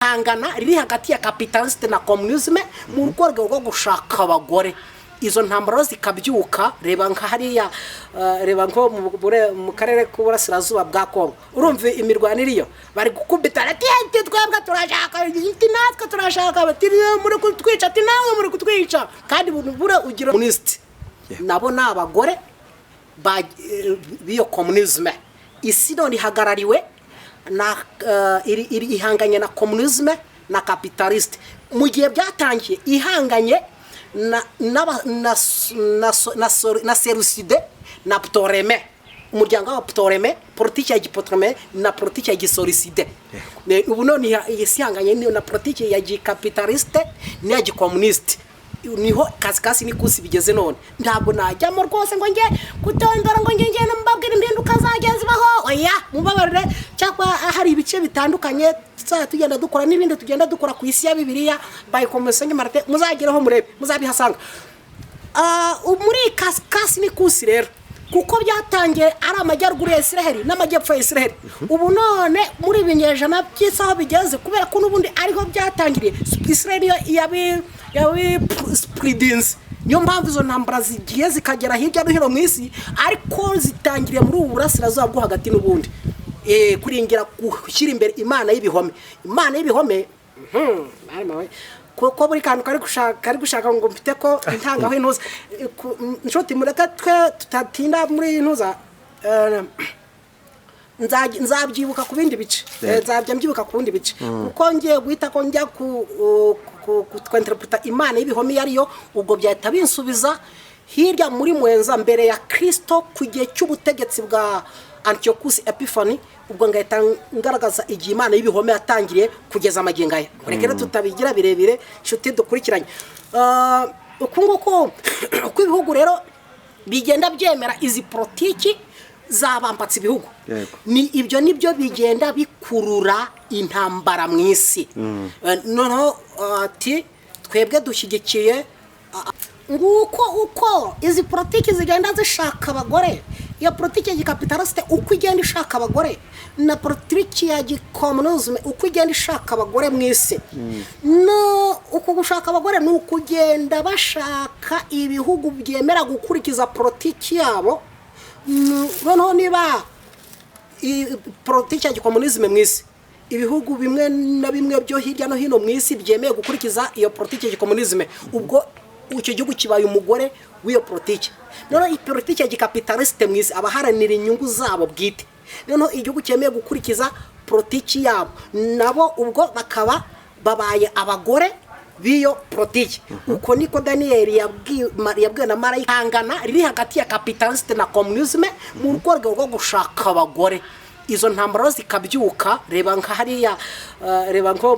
hangana riri hagati ya capitaliste na communisme mu rwego rwo gushaka abagore. Izo ntambara zikabyuka, reba nka hariya reba nko mu karere k'uburasirazuba bwa Kongo. Urumva imirwaniriyo bari gukubita ati twebwe turashaka iti natwe turashaka bati muri kutwica ati nawe muri kutwica kandi bura ugira communist nabo nabagore biyo communisme. Isi none ihagarariwe na ihanganye na communisme na capitaliste. Mu gihe byatangiye ihanganye na Seleucide na Ptolemy, umuryango wa Ptolemy, politiki ya Ptolemy na politiki ya Seleucide. Ubu none yisihanganye na politiki ya capitaliste n'iya communiste. Niho kasikasi nikusi bigeze none. Ntabwo najyamo rwose ngo nge kutondora ngo nge mbabwira impinduka zageze baho. Oya mubabarire cyakwa hari ibice bitandukanye tugenda dukora n'ibindi tugenda dukora ku isi ya Bibiliya by Komisenge Martin muzageraho murebe muzabihasanga. Muri kasikasi nikusi rero kuko byatangiye ari amajyaruguru ya Israel n'amajyepfo ya Israel. Ubu none muri binyejana by'isaho bigeze kubera ko nubundi ariho byatangiriye. Israel yawe spreadings niyo mpamvu izo ntambara zigiye zikagera hirya no hino mu isi ariko zitangiriye muri ubu burasirazuba bwo hagati n'ubundi kuringira gushyira imbere imana y'ibihome. Imana y'ibihome ko buri kantu kari gushaka ngo mfite ko intangaho intuza nshoti mureka twe tutatinda muri intuza nzabyibuka ku bindi bice nzabya mbyibuka ku bindi bice kuko ngiye guhita ko njya kutwenterpreta imana y'ibihome yariyo ubwo byahita binsubiza hirya muri mwenza mbere ya Kristo ku gihe cy'ubutegetsi bwa Antiochus Epiphanes. Ubwo ngahita ngaragaza igihe imana y'ibihome yatangiriye kugeza amagingo aya. Murekere tutabigira birebire nshuti dukurikiranye. Uko ibihugu rero bigenda byemera izi politiki zabambatse ibihugu ni ibyo nibyo bigenda bikurura intambara mu isi. Noneho ati twebwe dushyigikiye uko izi politiki zigenda zishaka abagore. Ya politiki ya capitaliste uko igenda ishaka abagore na politiki ya communism uko igenda ishaka abagore mu isi. No uko gushaka abagore ni ukugenda bashaka ibihugu byemera gukurikiza politiki yabo. Noneho niba politiki ya communism mu isi ibihugu bimwe na bimwe byo hirya no hino mu isi byemeye gukurikiza iyo politiki ya communism, ubwo icyo gihugu kibaye umugore w'iyo politiki. Noneho politiki ya capitaliste mu isi abaharanira inyungu zabo bwite. Noneho igihugu cyemeye gukurikiza politiki yabo nabo ubwo bakaba babaye abagore biyo politiki. Uko niko Daniel yabwiye na marayika hangana riri hagati ya capitaliste na communisme mu rwego rwo gushaka abagore. Izo ntambara zikabyuka, reba nka hariya reba nko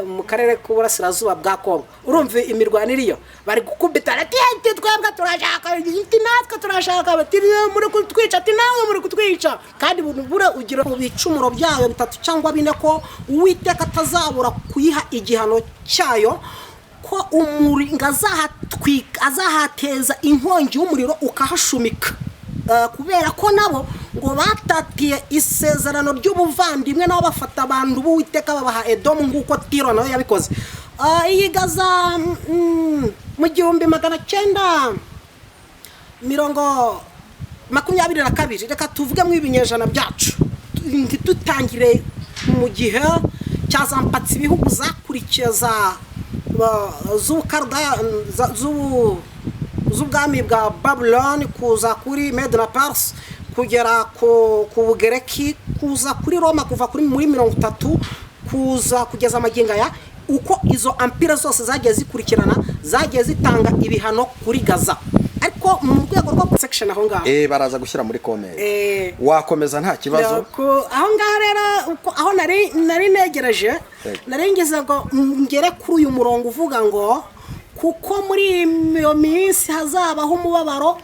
mu karere k'uburasirazuba bwa Kongo. Urumva imirwaniriyo bari gukubita ati twebwe turashaka iti natwe turashaka bati muri kutwica ati nawe muri kutwica kandi bura ugira ibicumuro byayo bitatu cyangwa bine ko Uwiteka atazabura kuyiha igihano cyayo ko umuringa azahateza inkongi y'umuriro ukahashumika. Kubera ko nabo ngo batatiye isezerano ry'ubuvandimwe nabo bafata abantu b'Uwiteka babaha Edomu nguko Tiro nayo yabikoze. Iyi Gaza mu 1922 reka tuvuge mu ibinyejana byacu tutangire mu gihe cyazampatse ibihugu zakurikiza z'ubwami bwa Babylon kuza kuri Mede na Pars kugera ku Bugereki kuza kuri Roma kuva kuri muri 30 kuza kugeza amagingo aya. Uko izo empire zose zagiye zikurikirana zagiye zitanga ibihano kuri Gaza ariko mu rwego rwo section aho ngaho baraza gushyira muri comment wakomeza nta kibazo aho ngaho rero aho nari negereje narengeze ngo ngere kuri uyu murongo uvuga ngo kuko muri iyo minsi hazabaho umubabaro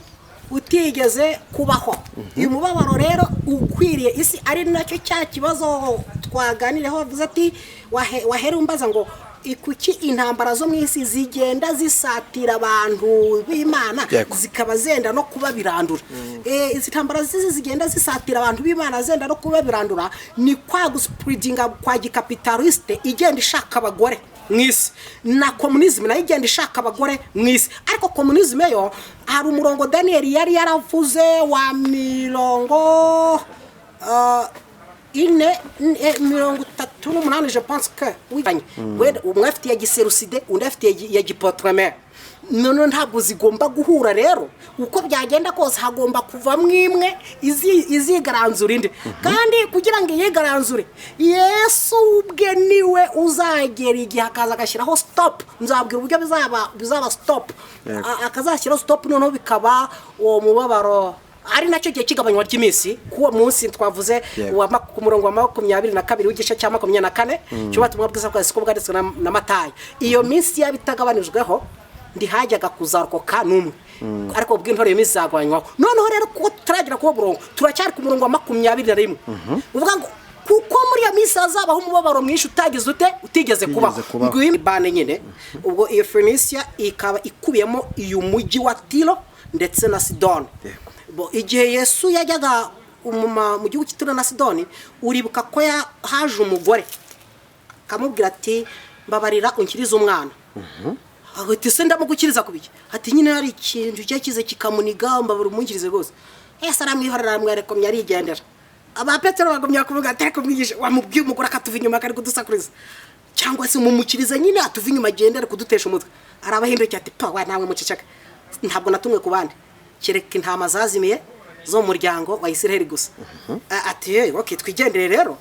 utigeze kubaho. Uyu mubabaro rero ukwiriye isi ari nacyo cya kibazo twaganireho bavuze ati wahere umbaza ngo ikuki intambara zo mu isi zigenda zisatira abantu b'Imana zikaba zenda no kuba birandura. Izi ntambara zigenda zisatira abantu b'Imana zenda no kuba birandura ni kwa guspreadinga kwa gikapitaliste igenda ishaka abagore mwisi na communism na igenda ishaka abagore mwisi. Ariko communism yo hari umurongo Daniel yari yaravuze wa mirongo mirongo 38 je pense que wiganye umwe afite ya giseruside undi afite ya gipotreme none ntabwo zigomba guhura rero uko byagenda kose hagomba kuva mwimwe izigaranzura indi kandi kugira ngo yigaranzure Yesu ubwe niwe uzagera igihe akaza agashyiraho stop nzabwira uburyo bizaba stop akazashyiraho stop noneho bikaba uwo mubabaro ari nacyo gihe kigabanywa ry'iminsi kuwo munsi twavuze ku murongo wa 22 w'igice cya 24 cyo batumwa bwiza kwa siko bwaditswe na Matayo. Iyo minsi yabitagabanijweho ndi hajyaga kuzarokoka numwe ariko bw'intore iminsi zagwanywaho noneho rero kuko turagira kuwo murongo turacyari ku murongo wa 21 uvuga ngo kuko muri ya minsi hazabaho umubabaro mwinshi utigeze kubaho ngw'imbane nyine ubwo iyo Phoenicia ikaba ikubiyemo iyo mujyi wa Tiro ndetse na Sidoni. Igihe Yesu yajyaga mu gihugu cy'Itiro na Sidoni uribuka ko haje umugore akamubwira ati mbabarira unkiriza umwana ati se ndamugukiriza kubiki ati nyine hari ikintu cyakize kikamuniga mbabura umunkirize rwose Yesu aramwihorera aramwerekomye arigendera. Aba Petero bagumya kuvuga ati ariko mwigisha wamubwiye umugore akatuva inyuma akari kudusakuriza cyangwa se mumukiriza nyine atuva inyuma agendera kudutesha umutwe arabahindukiye ati pa wa namwe muceceka ntabwo natumwe ku bandi kereka intama zazimiye zo muryango wa Isiraheli gusa. Ati okay twigendere rero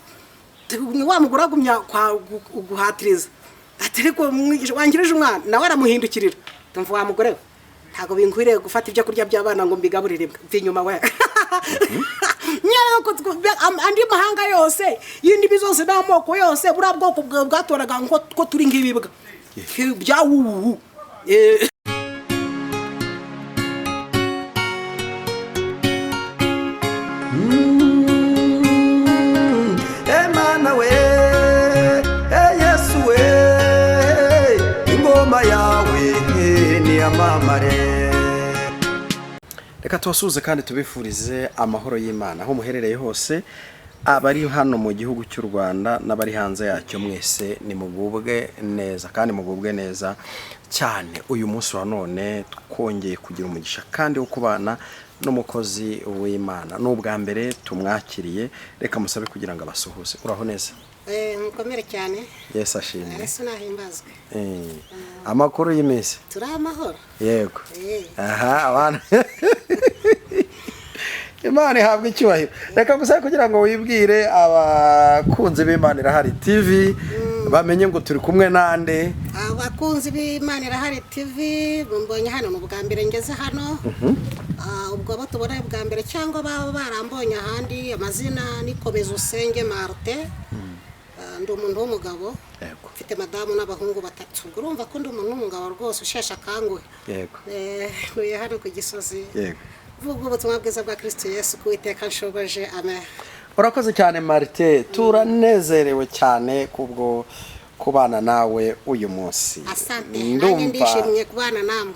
wa mugore agumya guhatiriza ati ariko mwigisha wangirije umwana nawe aramuhindukirira tumva wa mugore ntago binkwiriye gufata ibyo kurya by'abana ngo mbigaburire inyuma we nyako andi mahanga yose yindi bizose n'amoko yose bura bwoko bwatoraga ko turi ngibibwa bya Emana we Yesu we ingoma yawe ni amamare. Reka tubasuhuze kandi tubifurize amahoro y'Imana aho muherereye hose abari hano mu gihugu cy'u Rwanda n'abari hanze yacyo mwese ni mugubwe neza kandi mugubwe neza cyane. Uyu munsi wa none twongeye kugira umugisha kandi wo kubana n'umukozi w'Imana n'ubwa mbere tumwakiriye reka musabe kugira ngo abasuhuze. Uraho neza? Mukomere cyane. Yesu ashimwe. Yesu nahimbazwe. Amakuru y'imisi turi amahoro. Yego. Aha abana Imana ihabwa icyubahiro. Reka gusa kugira ngo wibwire abakunzi b'Imana Irahari TV bamenye ngo turi kumwe nande. Abakunzi b'Imana Irahari TV mbonye hano mu bwa mbere ngeze hano. Ubwo batubona bwa mbere cyangwa baba barambonye ahandi amazina ni Komeza Usenge Martin. Ndi umuntu w'umugabo mfite madamu n'abahungu batatu. Urumva ko ndi umuntu w'umugabo rwose ushesha kanguhe. Yego. Nuye hano ku Gisozi. Yego. Vuga ubutumwa bwiza bwa Kristo Yesu kuwiteka nshoboje. Amen. Urakoze cyane Martin, turanezerewe cyane kubwo kubana nawe uyu munsi. Asante. Ndishimye kubana namwe.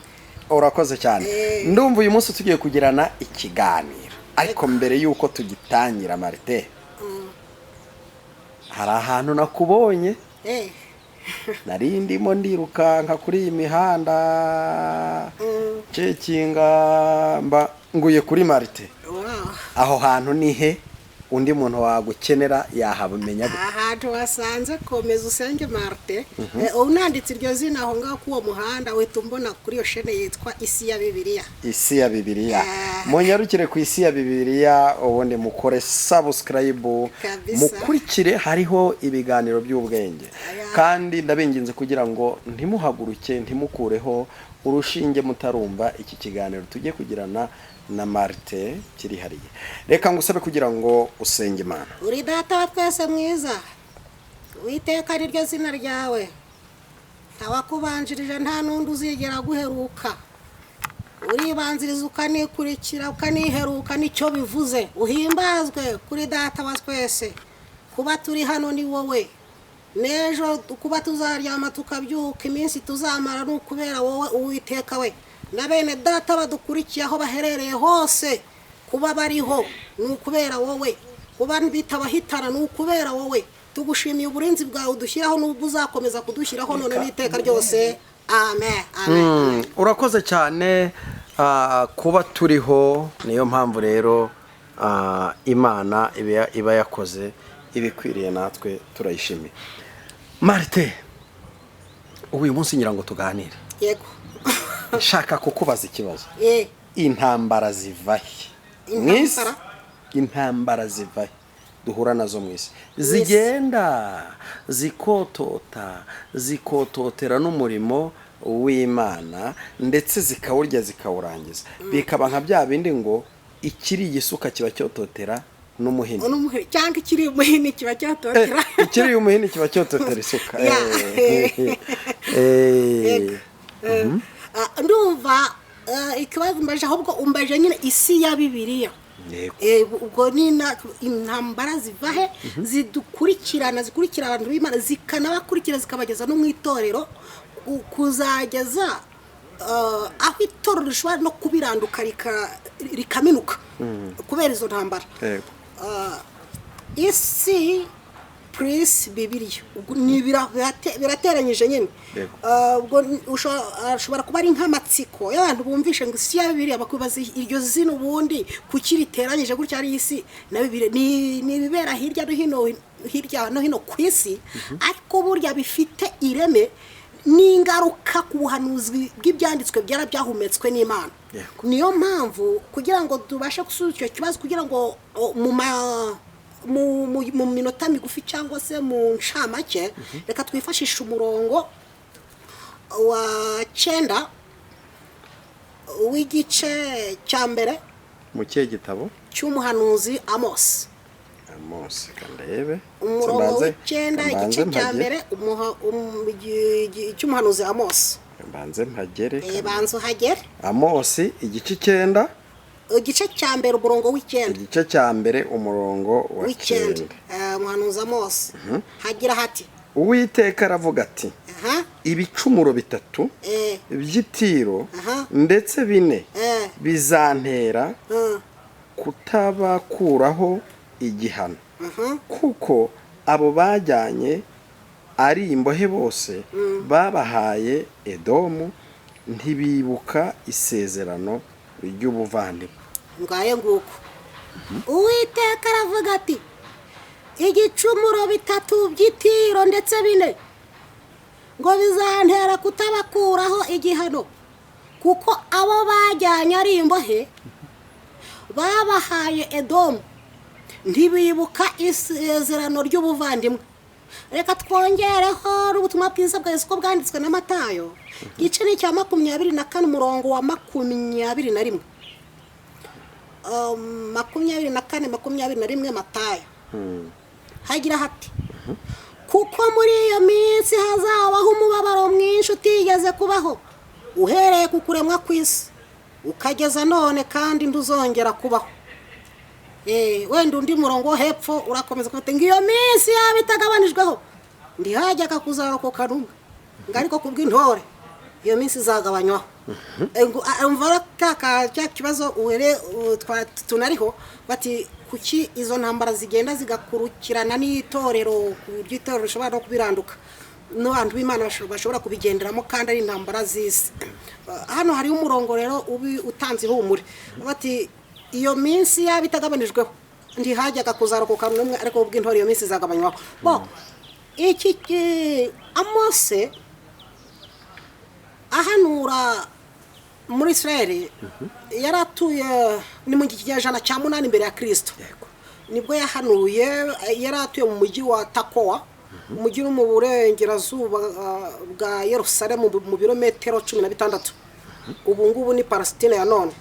Urakoze cyane. Ndumva uyu munsi tugiye kugirana ikiganiro. Ariko mbere yuko tugitangira Martin. Hari ahantu nakubonye. Nari ndimo ndiruka nka kuri iyi mihanda. Cekinga mba nguye kuri Martin. Aho hantu ni he? Undi muntu wagukenera yahabumenya gute? Ahantu wasanze Komeza Usenge Martin. Unanditse iryo zina aho ngaho kuwo muhanda uhita umbona kuri yo shene yitwa Isi ya Bibiliya. Isi ya Bibiliya. Munyarukire ku Isi ya Bibiliya ubundi mukore subscribe mukurikire hariho ibiganiro by'ubwenge. Kandi ndabinginze kugira ngo ntimuhaguruke ntimukureho urushinge mutarumva iki kiganiro tujye kugirana na Martin kiri hariye. Reka ngusabe kugira ngo usenge Imana. Uri data wa twese mwiza. Witeka ari ryo zina ryawe. Ntawakubanjirije nta nundi uzigera guheruka. Uribanziriza ukanikurikira ukaniheruka nicyo bivuze. Uhimbazwe kuri data wa twese. kuba turi hano ni wowe, n'ejo kuba tuzaryama tukabyuka iminsi tuzamara ni ukubera wowe Uwiteka we, na bene data badukurikiye aho baherereye hose kuba bariho ni ukubera wowe, kuba bitabahitana ni ukubera wowe. Tugushimiye uburinzi bwawe udushyiraho n'ubwo uzakomeza kudushyiraho none n'iteka ryose. Amen, amen. Urakoze cyane kuba turiho, niyo mpamvu rero Imana iba yakoze ibikwiriye, natwe turayishimiye. Marite, uyu munsi ngira ngo tuganire. Yego. Shaka kukubaza ikibazo. Intambara zivahe mwisi? Intambara zivahe duhura nazo mwisi, zigenda zikototera n'umurimo w'Imana, ndetse zikawurya zikawurangiza, bikaba nka bya bindi ngo ikiri igisuka kiba cyototera n'umuhini, cyangwa ikiri umuhini kiba cyototera ikiri umuhini kiba cyototera isuka. Ndumva ikibazo mbaje, ahubwo umbaje nyine isi ya Bibiliya. Ubwo nina intambara zivahe zikurikirana abantu b'Imana, zikanabakurikira zikabageza no mu itorero, kuzageza aho itorero rishobora no kubiranduka rikaminuka kubera izo ntambara. Isi plus Bibiliya birateranyije nyine. Ubwo ushobora kuba ari nk'amatsiko y'abantu bumvishe ngo isi ya Bibiliya, bakubaza iryo zino ubundi kuki riteranyije gutya ari isi na Bibiliya. Ni ibibera hirya no hino ku isi, ariko burya bifite ireme n'ingaruka ku buhanuzi bw'ibyanditswe byahumetswe n'Imana. Niyo mpamvu kugira ngo tubashe gusubiza icyo kibazo, kugira ngo mu minota migufi cyangwa se mu ncamake, reka twifashishe umurongo wa 9 w'igice cya mbere mu kihe gitabo cy'umuhanuzi Amos. Kandebe umurongo w'Icyenda igice cya mbere cy'umuhanuzi Amos. Banze mpagere. Banze uhagere. Amos igice 9 igice cya mbere umurongo w'Icyenda. Igice cya mbere umurongo wa 9. Umuhanuzi Amos hagira hati, Uwiteka aravuga ati, ibicumuro 3 by'Itiro ndetse 4 bizantera kutabakuraho igihano, kuko abo bajyanye ari imbohe bose babahaye Edomu, ntibibuka isezerano ry'ubuvandimwe. Ngaye nguko Uwiteka aravuga ati, igicumuro 3 by'Itiro ndetse 4 ngo bizantera kutabakuraho igihano, kuko abo bajyanye ari imbohe babahaye Edomu, ntibibuka isezerano ry'ubuvandimwe. Reka twongereho ubutumwa bwiza bwa Yesu ko bwanditswe na Matayo, igice ni cya 24 umurongo wa 21. 24-21 Matayo hagira hati, kuko muri iyo minsi hazabaho umubabaro mwinshi utigeze kubaho, uhereye ku kuremwa kw'isi ukageza none, kandi nduzongera kubaho. Wenda undi murongo hepfo urakomeza kuvuga ngo iyo minsi yaba itagabanijweho ndihajyaga kuzarokoka numwe, ngo ariko kubw'intore iyo minsi izagabanywaho. Umva cya kibazo tunariho bati, kuki izo ntambara zigenda zigakurikirana n'itorero, itorero rishobora no kubiranduka n'abantu b'Imana bashobora kubigenderamo, kandi ari intambara z'isi. Hano hari umurongo rero utanze ihumure bati, iyo minsi yaba itagabanijweho ndihajyaga kuzarokoka numwe, ariko ubw'intore iyo minsi izagabanywaho. Iki Amose ahanura muri Israeli yaratuye ni mu kinyejana cya 8 imbere ya Kristo. Nibwo yahanuye, yaratuye mu mujyi wa Takowa, umujyi mu burengerazuba bwa Yerusalemu mu birometero 16. Ubu ngubu ni Palestina ya none.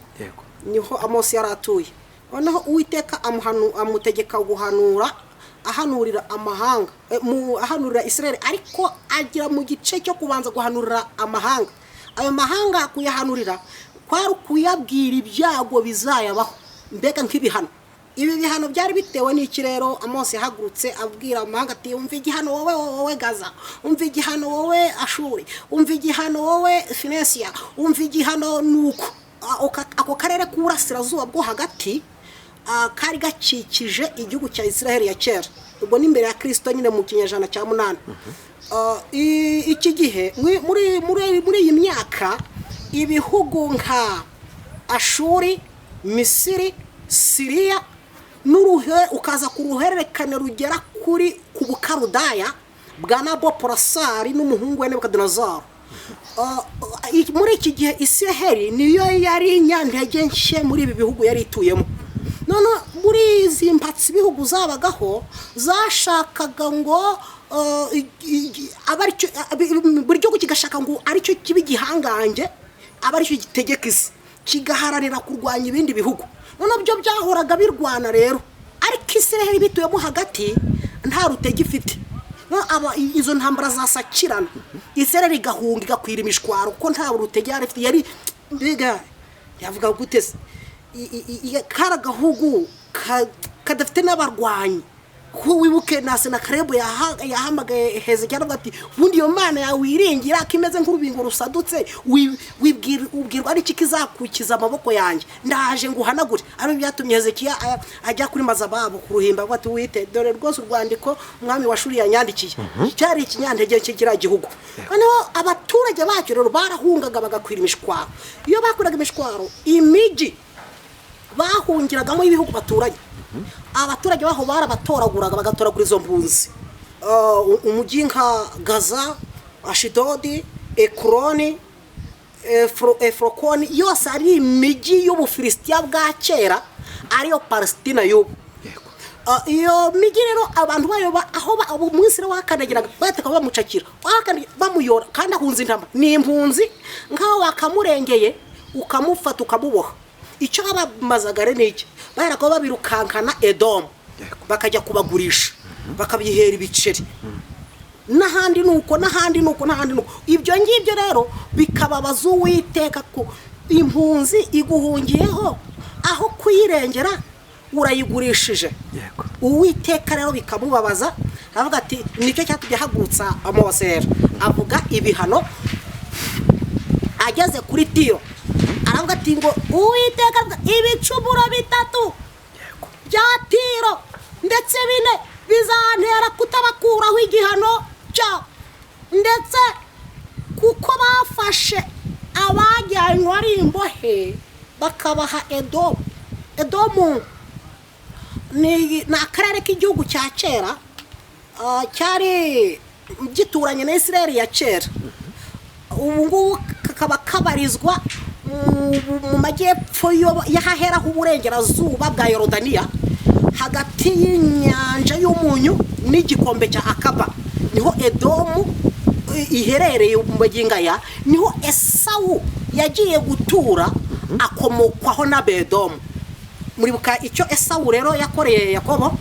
Niho Amos yaratuye. Noneho Uwiteka amutegeka guhanura, ahanurira amahanga, ahanurira Israeli, ariko agira mu gice cyo kubanza guhanurira amahanga. Ayo mahanga kuyahanurira kwari kuyabwira ibyago bizayabaho, mbega nk'ibihano. ibi bihano byari bitewe n'iki rero? Amosi yahagurutse abwira amahanga ati umva igihano wowe Gaza, umva igihano wowe Ashuri, umva igihano wowe Finesia, umva igihano nuko ako karere k'uburasirazuba bwo hagati kari gakikije igihugu cya Israel ya kera, ubwo n'imbere ya Kristo nyine mu kinyejana cya 8. Iki gihe muri iyi myaka ibihugu nka Ashuri, Misiri, Siriya ukaza ku ruhererekane rugera ku Bukarudaya bwa Naboporasari n'umuhungu we Nebukadinezari. Muri iki gihe Israel niyo yari nyantege nke muri ibi bihugu yari ituyemo. None muri izi mpatsi ibihugu zabagaho zashakaga ngo buri gihugu kigashaka ngo aricyo kibi gihangange, abaricyo gitegeka isi, kigaharanira kurwanya ibindi bihugu. None byo byahoraga birwana rero, ariko Israel bituyemo hagati nta rutege ifite. Izo ntambara zasakirana, Israel igahunga igakwira imishwaro kuko nta rutege yari mbega yavuga gutese karagahugu kadafite n'abarwanyi. Wibuke na Senakeribu yahamagaye Hezekiya ati ubundi iyo mana yawe wiringira kimeze nk'urubingo rusadutse, ubwirwa n'iki kizakukiza amaboko yanjye, ndaje nguhanagure. Ari byatumye Hezekiya ajya kuri Mazababo ku ruhimba ati wite dore rwose urwandiko umwami wa Shuri yanyandikiye. Cyari ikinyantege kigira igihugu. Noneho abaturage bacyo rero barahungaga bagakwira imishwaro. Iyo bakuraga imishwaro imiji bahungiragamo ibihugu baturanye, abaturage baho barabatoraguraga bagatoragura izo mpunzi. Umujyi nka Gaza, Ashidodi, Ekroni, Efrokoni yose ari imijyi y'Ubufilisitiya bwa kera ariyo Palestina y'ubu. Iyo miji rero abantu bayo aho Misiri wakandagiraga bateka bamucakira bamuyora kandi ahunze intama ni impunzi nkaho wakamurengeye ukamufata ukamuboha. Icyo abamazagare n'iki barako babirukankana Edom bakajya kubagurisha bakabihera ibiceri n'ahandi nuko ibyo ngibyo rero bikababaza Uwiteka ko impunzi iguhungiyeho aho kuyirengera urayigurishije. Uwiteka rero bikamubabaza avuga ati nicyo cyatujya hagurutsa Mose avuga ibihano ageze kuri Tiro. Aravuga ati ngo Uwiteka ibicumuro 3 bya Tiro ndetse 4 bizantera kutabakuraho igihano cyo, ndetse kuko bafashe abajyanywe ari imbohe bakabaha Edomu ni akarere k'igihugu cya kera cyari gituranye na Israel ya kera. Ubu ngubu kakaba kabarizwa mu majyepfo y'ahaheraho uburengerazuba bwa Yorodaniya hagati y'inyanja y'umunyu n'igikombe cya Akaba. Niho Edomu iherereye mu magingaya, niho Esawu yagiye gutura akomokwaho na Bedomu. Muribuka icyo Esawu rero yakoreye Yakobo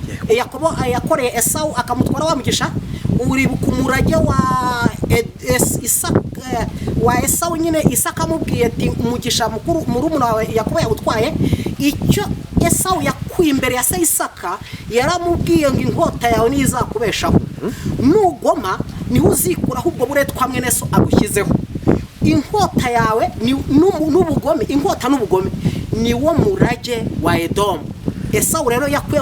yakoreye Esawu akamutwara wamugisha. Uribuka umurage wa Esawu nyine Isaka amubwiye ati umugisha mukuru murumuna wawe Yakobo yagutwaye. Icyo Esawu yakuye imbere ya Isaka yaramubwiye ngo inkota yawe nizakubeshaho, nugoma niho uzikuraho ubwo buretwa mwene so agushyizeho. Inkota yawe n'ubugome, inkota n'ubugome niwo murage wa Edomu. Esawu rero yakuye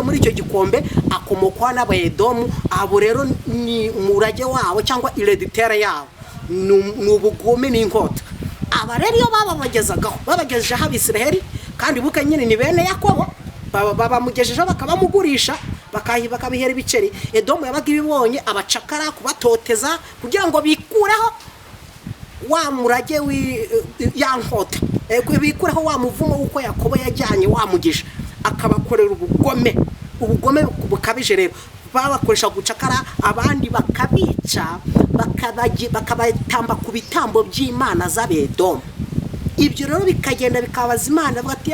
muri icyo gikombe akomokwa n'Abedomu. Abo rero ni umurage wabo cyangwa hereditaire yabo, n'ubugome n'inkota. Aba rero iyo babagejejeho Abisiraheli, kandi buke nyine ni bene Yakobo, babamugejejeho bakabamugurisha bakabihera ibiceri. Edomu yabaga ibibonye abacakara kubatoteza kugira ngo bikureho wa murage ya nkota, bikureho wa muvumo uko Yakobo yajyanye wamugisha, akabakorera ubugome bukabije. Rero babakoresha gucakara abandi bakabica bakabatamba ku bitambo by'Imana z'Abedomu. Ibyo rero bikagenda bikabaza Imana bati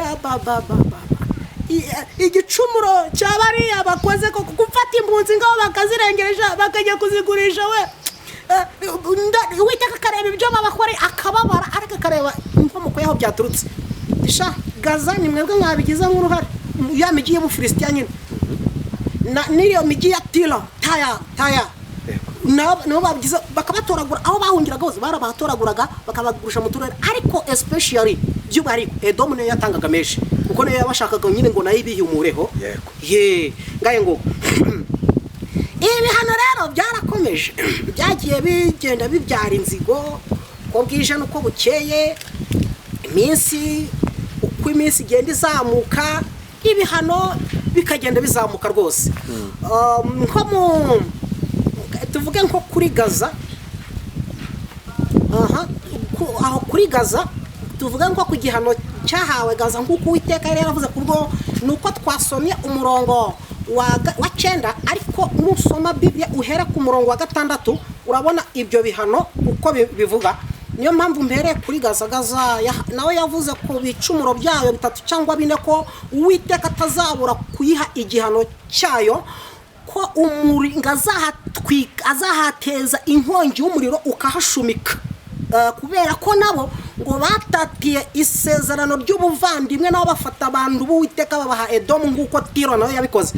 igicumuro cyabariya bakoze ko gufata impunzi ngaho bakazirengereja bakajya kuzigurisha we. Uwiteka akareba ibyo babakore akababara, ariko akareba inkomoko yaho byaturutse. Gaza ni mwebwe mwabigize nk'uruhare. ya migi y'Ubufilisitiya nyine n'iyo migi ya Tiro Taya nabo babyize bakabatoragura aho bahungiraga hose barabatoraguraga bakabagurisha mu turere ariko especially by'ubari Edomu niyo yatangaga menshi kuko niyo yabashakaga nyine ngo nayo ibihumureho ngaye ngo ibihano rero byarakomeje byagiye bigenda bibyara inzigo ko bwije nuko bukeye iminsi uko iminsi igenda izamuka ibihano bikagenda bizamuka rwose nko mu tuvuge nko kuri Gaza aho kuri Gaza tuvuge nko ku gihano cyahawe Gaza nk'uko Uwiteka yari yaravuze kubwo nuko twasomye umurongo wa 9 ariko nusoma Biblia uhera ku murongo wa 6 urabona ibyo bihano uko bivuga niyo mpamvu mbere kuri Gaza nawe yavuze ko bicumuro byayo 3 cyangwa 4 ko Uwiteka atazabura kuyiha igihano cyayo ko umuringa azahateza inkongi y'umuriro ukahashumika kubera ko nabo ngo batatiye isezerano ry'ubuvandimwe nabo bafata abantu b'Uwiteka babaha Edomu nk'uko Tiro nayo yabikoze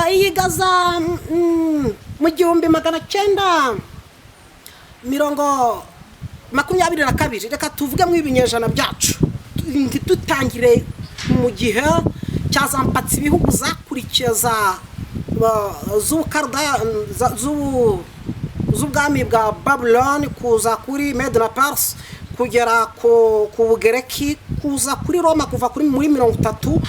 iyi Gaza mu 1922 reka tuvuge mu ibinyejana byacu tutangire mu gihe cyazampatse ibihugu zakurikiza z'ubwami bwa Babylon kuza kuri Medina Pars kugera ku Bugereki kuza kuri Roma kuva kuri muri 30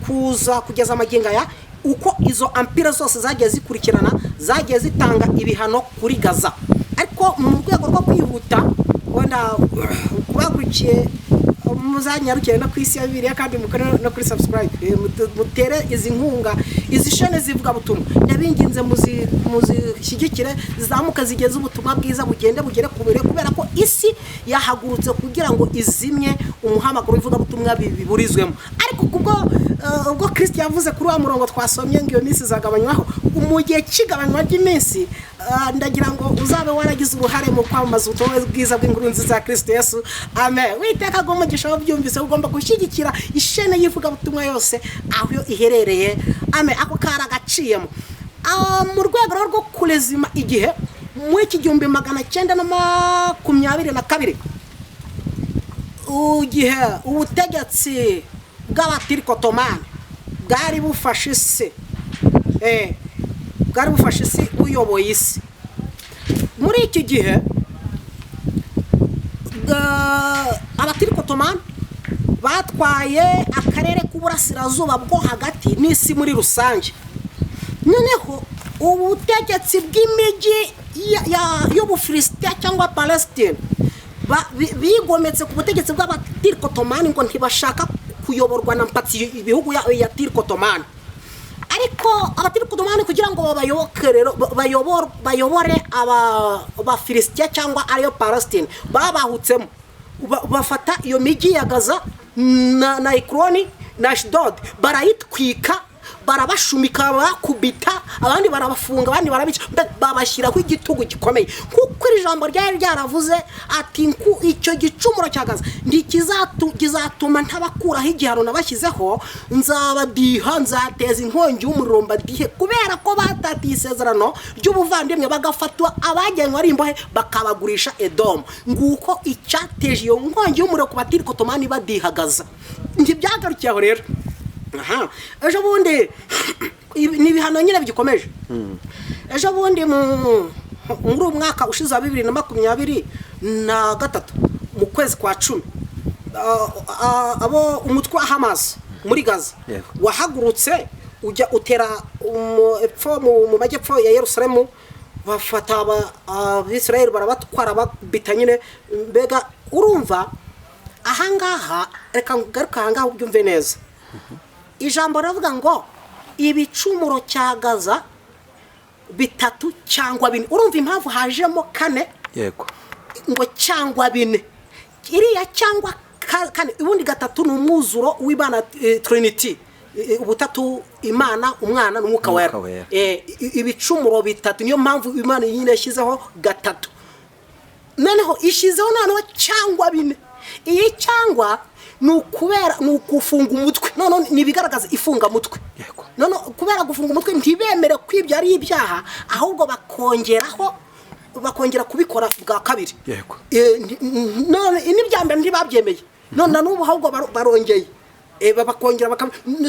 kuza kugeza amaginga ya uko izo empire zose zagiye zikurikirana zagiye zitanga ibihano kuri Gaza ariko mu rwego rwo kwihuta wenda kubakurikiye muzanyarukire no kwisi ya Bibiliya kandi mukore no kuri subscribe mutere izi nkunga izi shene zivuga butumwa nabinginze muzishyigikire zizamuka zigeze ubutumwa bwiza bugende bugere kubera ko isi yahagurutse kugira ngo izimye umuhamagaro uvuga butumwa biburizwemo ariko ubwo Kristo yavuze kuri wa murongo twasomye ngo iyo minsi zagabanywaho mu gihe kigabanywa ry'iminsi ndagira ngo uzabe waragize uruhare mu kwamamaza ubutumwa bwiza bw'inkuru nziza ya Kristo Yesu amen Uwiteka umugisha wabyumvise ugomba gushyigikira ishene yivuga butumwa yose aho iherereye amen ako karagaciyemo mu rwego rwo kurezima igihe mu 1922 ugihe ubutegetsi bw'abatirikotomani bwari bufashe isi uyoboye isi muri iki gihe abatirikotomani batwaye akarere k'uburasirazuba bwo hagati n'isi muri rusange noneho ubutegetsi bw'imijyi y'Ubufilisitiya cyangwa Palestine bigometse ku butegetsi bw'abatirikotomani ngo ntibashaka kuyoborwa na mpatsi ibihugu ya tirikotomani ariko abatirikotomani kugira ngo bayobore abafilisitiya cyangwa ariyo Palestine babahutsemo bafata iyo migi ya Gaza na Ekroni na Ashdod barayitwika barabashumika bakubita abandi barabafunga abandi barabica babashyiraho igitugu gikomeye kuko iri jambo ryari ryaravuze ati icyo gicumuro cya Gaza kizatuma ntabakuraho igihano nabashyizeho nzabadiha nzateza inkongi y'umuriro mbadihe kubera ko batatiye isezerano ry'ubuvandimwe bagafatwa abagenwe ari imbohe bakabagurisha Edomu nguko icyateje iyo nkongi y'umuriro ku batirikotomani badihagaza ntibyagarukiye aho rero ejo bundi ni ibihano nyine bigikomeje ejo bundi muri umwaka ushize wa 2023 mu kwezi kwa 10 abo umutwe wa Hamas muri Gaza wahagurutse ujya utera mu majyepfo ya Yerusalemu bafata Abisirayeli barabatwara babita nyine mbega urumva ahangaha reka ngaruka ahangaha ubyumve neza ijambo ravuga ngo ibicumuro cya Gaza 3 cyangwa 4 urumva impamvu hajemo 4 yego ngo cyangwa 4 iriya cyangwa 4 ubundi 3 ni umwuzuro w'Imana Trinity ubutatu Imana umwana n'umwuka wera ibicumuro 3 niyo mpamvu Imana nyine yashyizeho 3 noneho ishizeho nano cyangwa 4 iyi cyangwa ni ukufunga umutwe none nibigaragaza ifunga mutwe none kubera gufunga umutwe ntibemere kwibyo ari ibyaha ahubwo bakongera kubikora bwa kabiri none n'ibyambere ntibabyemeye none n'ubu ahubwo barongeye bakongera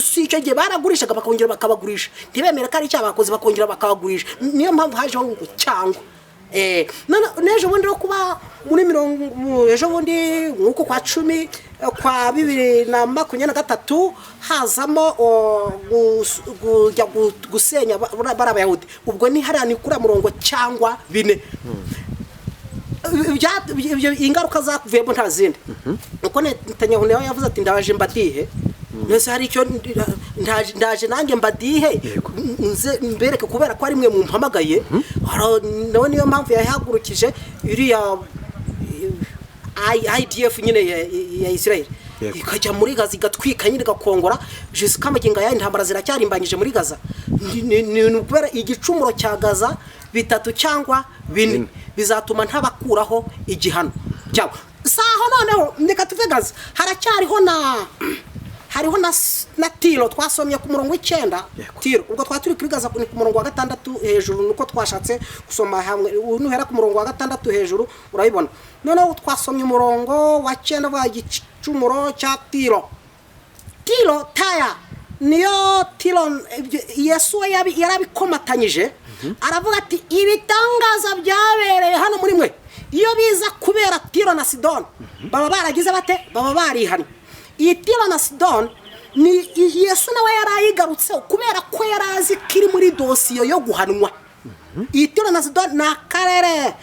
si icyo gihe baragurishaga bakongera bakabagurisha ntibemere ko ari icyaha bakoze bakongera bakabagurisha niyo mpamvu hajeho ngo cyangwa n'ejo bundi no kuba muri ejo bundi nk'uko kwa 10 kwa 2023 hazamo gusenya barabayahudi ubwo ni hariya ni kuri murongo cyangwa 4 ingaruka zakuvuyemo nta zindi uko Netanyahu nawe yavuze ati ndaje mbadihe nese hari icyo ndaje nanjye mbadihe mbereke kubera ko ari mwe mu mpamagaye nawe niyo mpamvu yahagurukije iriya IDF nyine ya Israel ikajya muri Gaza igatwika nyine gakongora jusqu'à magingo ya intambara ziracyarimbanyije muri Gaza ni kubera igicumuro cya Gaza 3 cyangwa 4 bizatuma ntabakuraho igihano cyawe saho noneho ndeka tuve Gaza hariho na Tiro twasomye ku murongo w'9 Tiro ubwo twaturi kuri Gaza ku murongo wa 6 hejuru nuko twashatse gusoma hamwe nuhera ku murongo wa 6 hejuru urayibona noneho twasomye umurongo wa 9 wa gicumuro cya Tiro Taya niyo Tiro Yesu yarabikomatanyije aravuga ati ibitangaza byabereye hano muri mwe iyo biza kubera Tiro na Sidon baba baragize bate baba barihanye iyi Tiro na Sidon ni Yesu nawe yarayigarutse kubera ko yarazi kiri muri dosiyo yo guhanwa iyi Tiro na Sidon na karere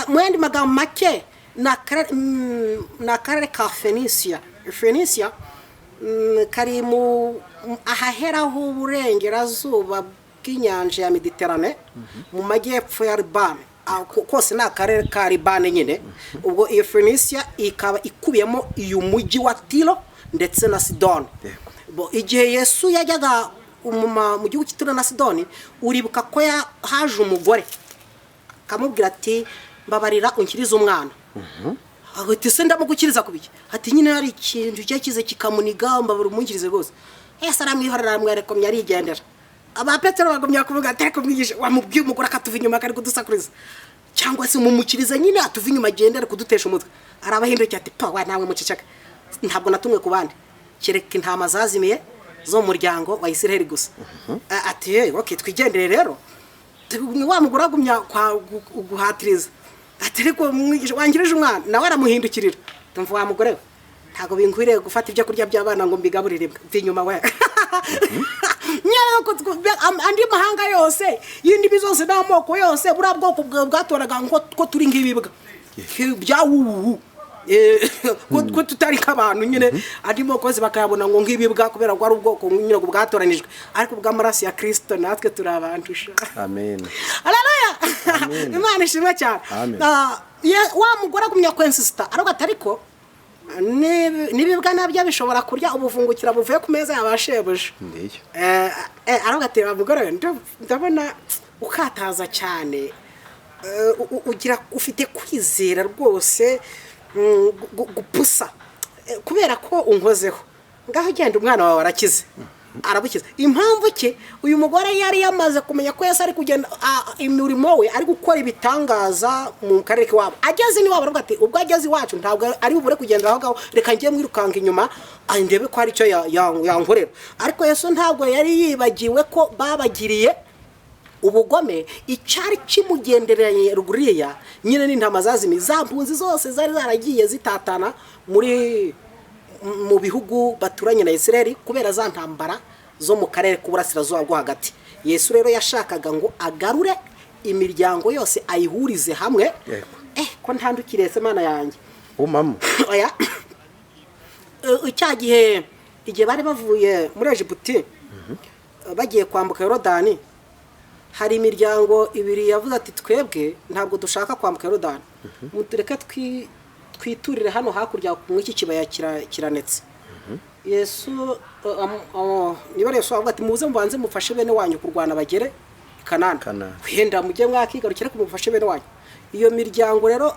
mwendi magambo make na karere ka Phoenicia kari mu ahaheraho uburengerazuba bw'inyanja ya Mediterane mu majyepfo ya Libani kose na karere ka Libani nyine ubwo iyo Phoenicia ikaba ikubiyemo uyu mujyi wa Tiro ndetse na Sidon igihe Yesu yajyaga mu gihugu cy'Tiro na Sidoni uribuka ko haje umugore akamubwira ati mbabarira unkiriza umwana ati se ndamugukiriza kubiki ati nyine hari ikintu cyakize kikamuniga mbabura umunkirize rwose Yesu aramwihorera amwerekomye arigendera aba Petero bagomya kuvuga ati ariko mwigisha wamubwiye umugore akatuva inyuma kari kudusakuriza cyangwa se mumukiriza nyine atuva inyuma agendera kudutesha umutwe arabahindukira ati pa wa nawe muceceka ntabwo natumwe ku bandi kereka intama zazimiye zo muryango wa Isiraheli gusa ati okay twigendere rero wa mugore agumya guhatiriza ati ariko mwigisha wangirije umwana nawe aramuhindukirira tumva wa mugore ntago binkwiriye gufata ibyo kurya by'abana ngo mbigaburire inyuma we nyako andi mahanga yose yindi bizose n'amoko yose bura bwoko bwatoraga ko turi ngibibwa byawu ko tutari kabantu nyine andi moko ze bakayabona ngo ngibibwa kubera ko ari ubwoko nyine bwatoranijwe ariko bw'amaraso ya Kristo natwe turi abantu amen haleluya Imana ishimwe cyane wa mugore agumya kwensista ariko atariko nibibwa nabyo bishobora kurya ubuvungukira buvuye ku meza yabashebuje ndiyo aragatera mugore ndabona ukataza cyane ugira ufite kwizera rwose gupusa kubera ko unkozeho ngaho genda umwana wawe arakize arabukiza impamvu ki uyu mugore yari yamaze kumenya ko Yesu ari kugenda imirimo we ari gukora ibitangaza mu karere k'iwabo ageze ni wabo aravuga ati ubwo ageze iwacu ntabwo ari bubure kugendera aho ngaho reka ngiye mwirukanga inyuma ndebe ko hari icyo yankorera ariko Yesu ntabwo yari yibagiwe ko babagiriye ubugome icyari kimugenderanye ruguriya nyine n'intama zazimi zampunzi zose zari zaragiye zitatana mu bihugu baturanye na Isiraheli kubera za ntambara zo mu karere k'uburasirazuba bwo hagati Yesu rero yashakaga ngo agarure imiryango yose ayihurize hamwe ko ntandukire se mana yanjye umama oya icyagihe igihe bari bavuye muri Egiputi bagiye kwambuka Yorodani hari imiryango ibiri yavuze ati twebwe ntabwo dushaka kwambuka Yorodani mutureke twiturire hano hakurya mu iki kibaya kiranetse Yesu niba Yesu avuga ati muze mbanze mufashe bene wanyu kurwana bagere Kanani wenda mujye mwakigarukira ko mufashe bene wanyu iyo miryango rero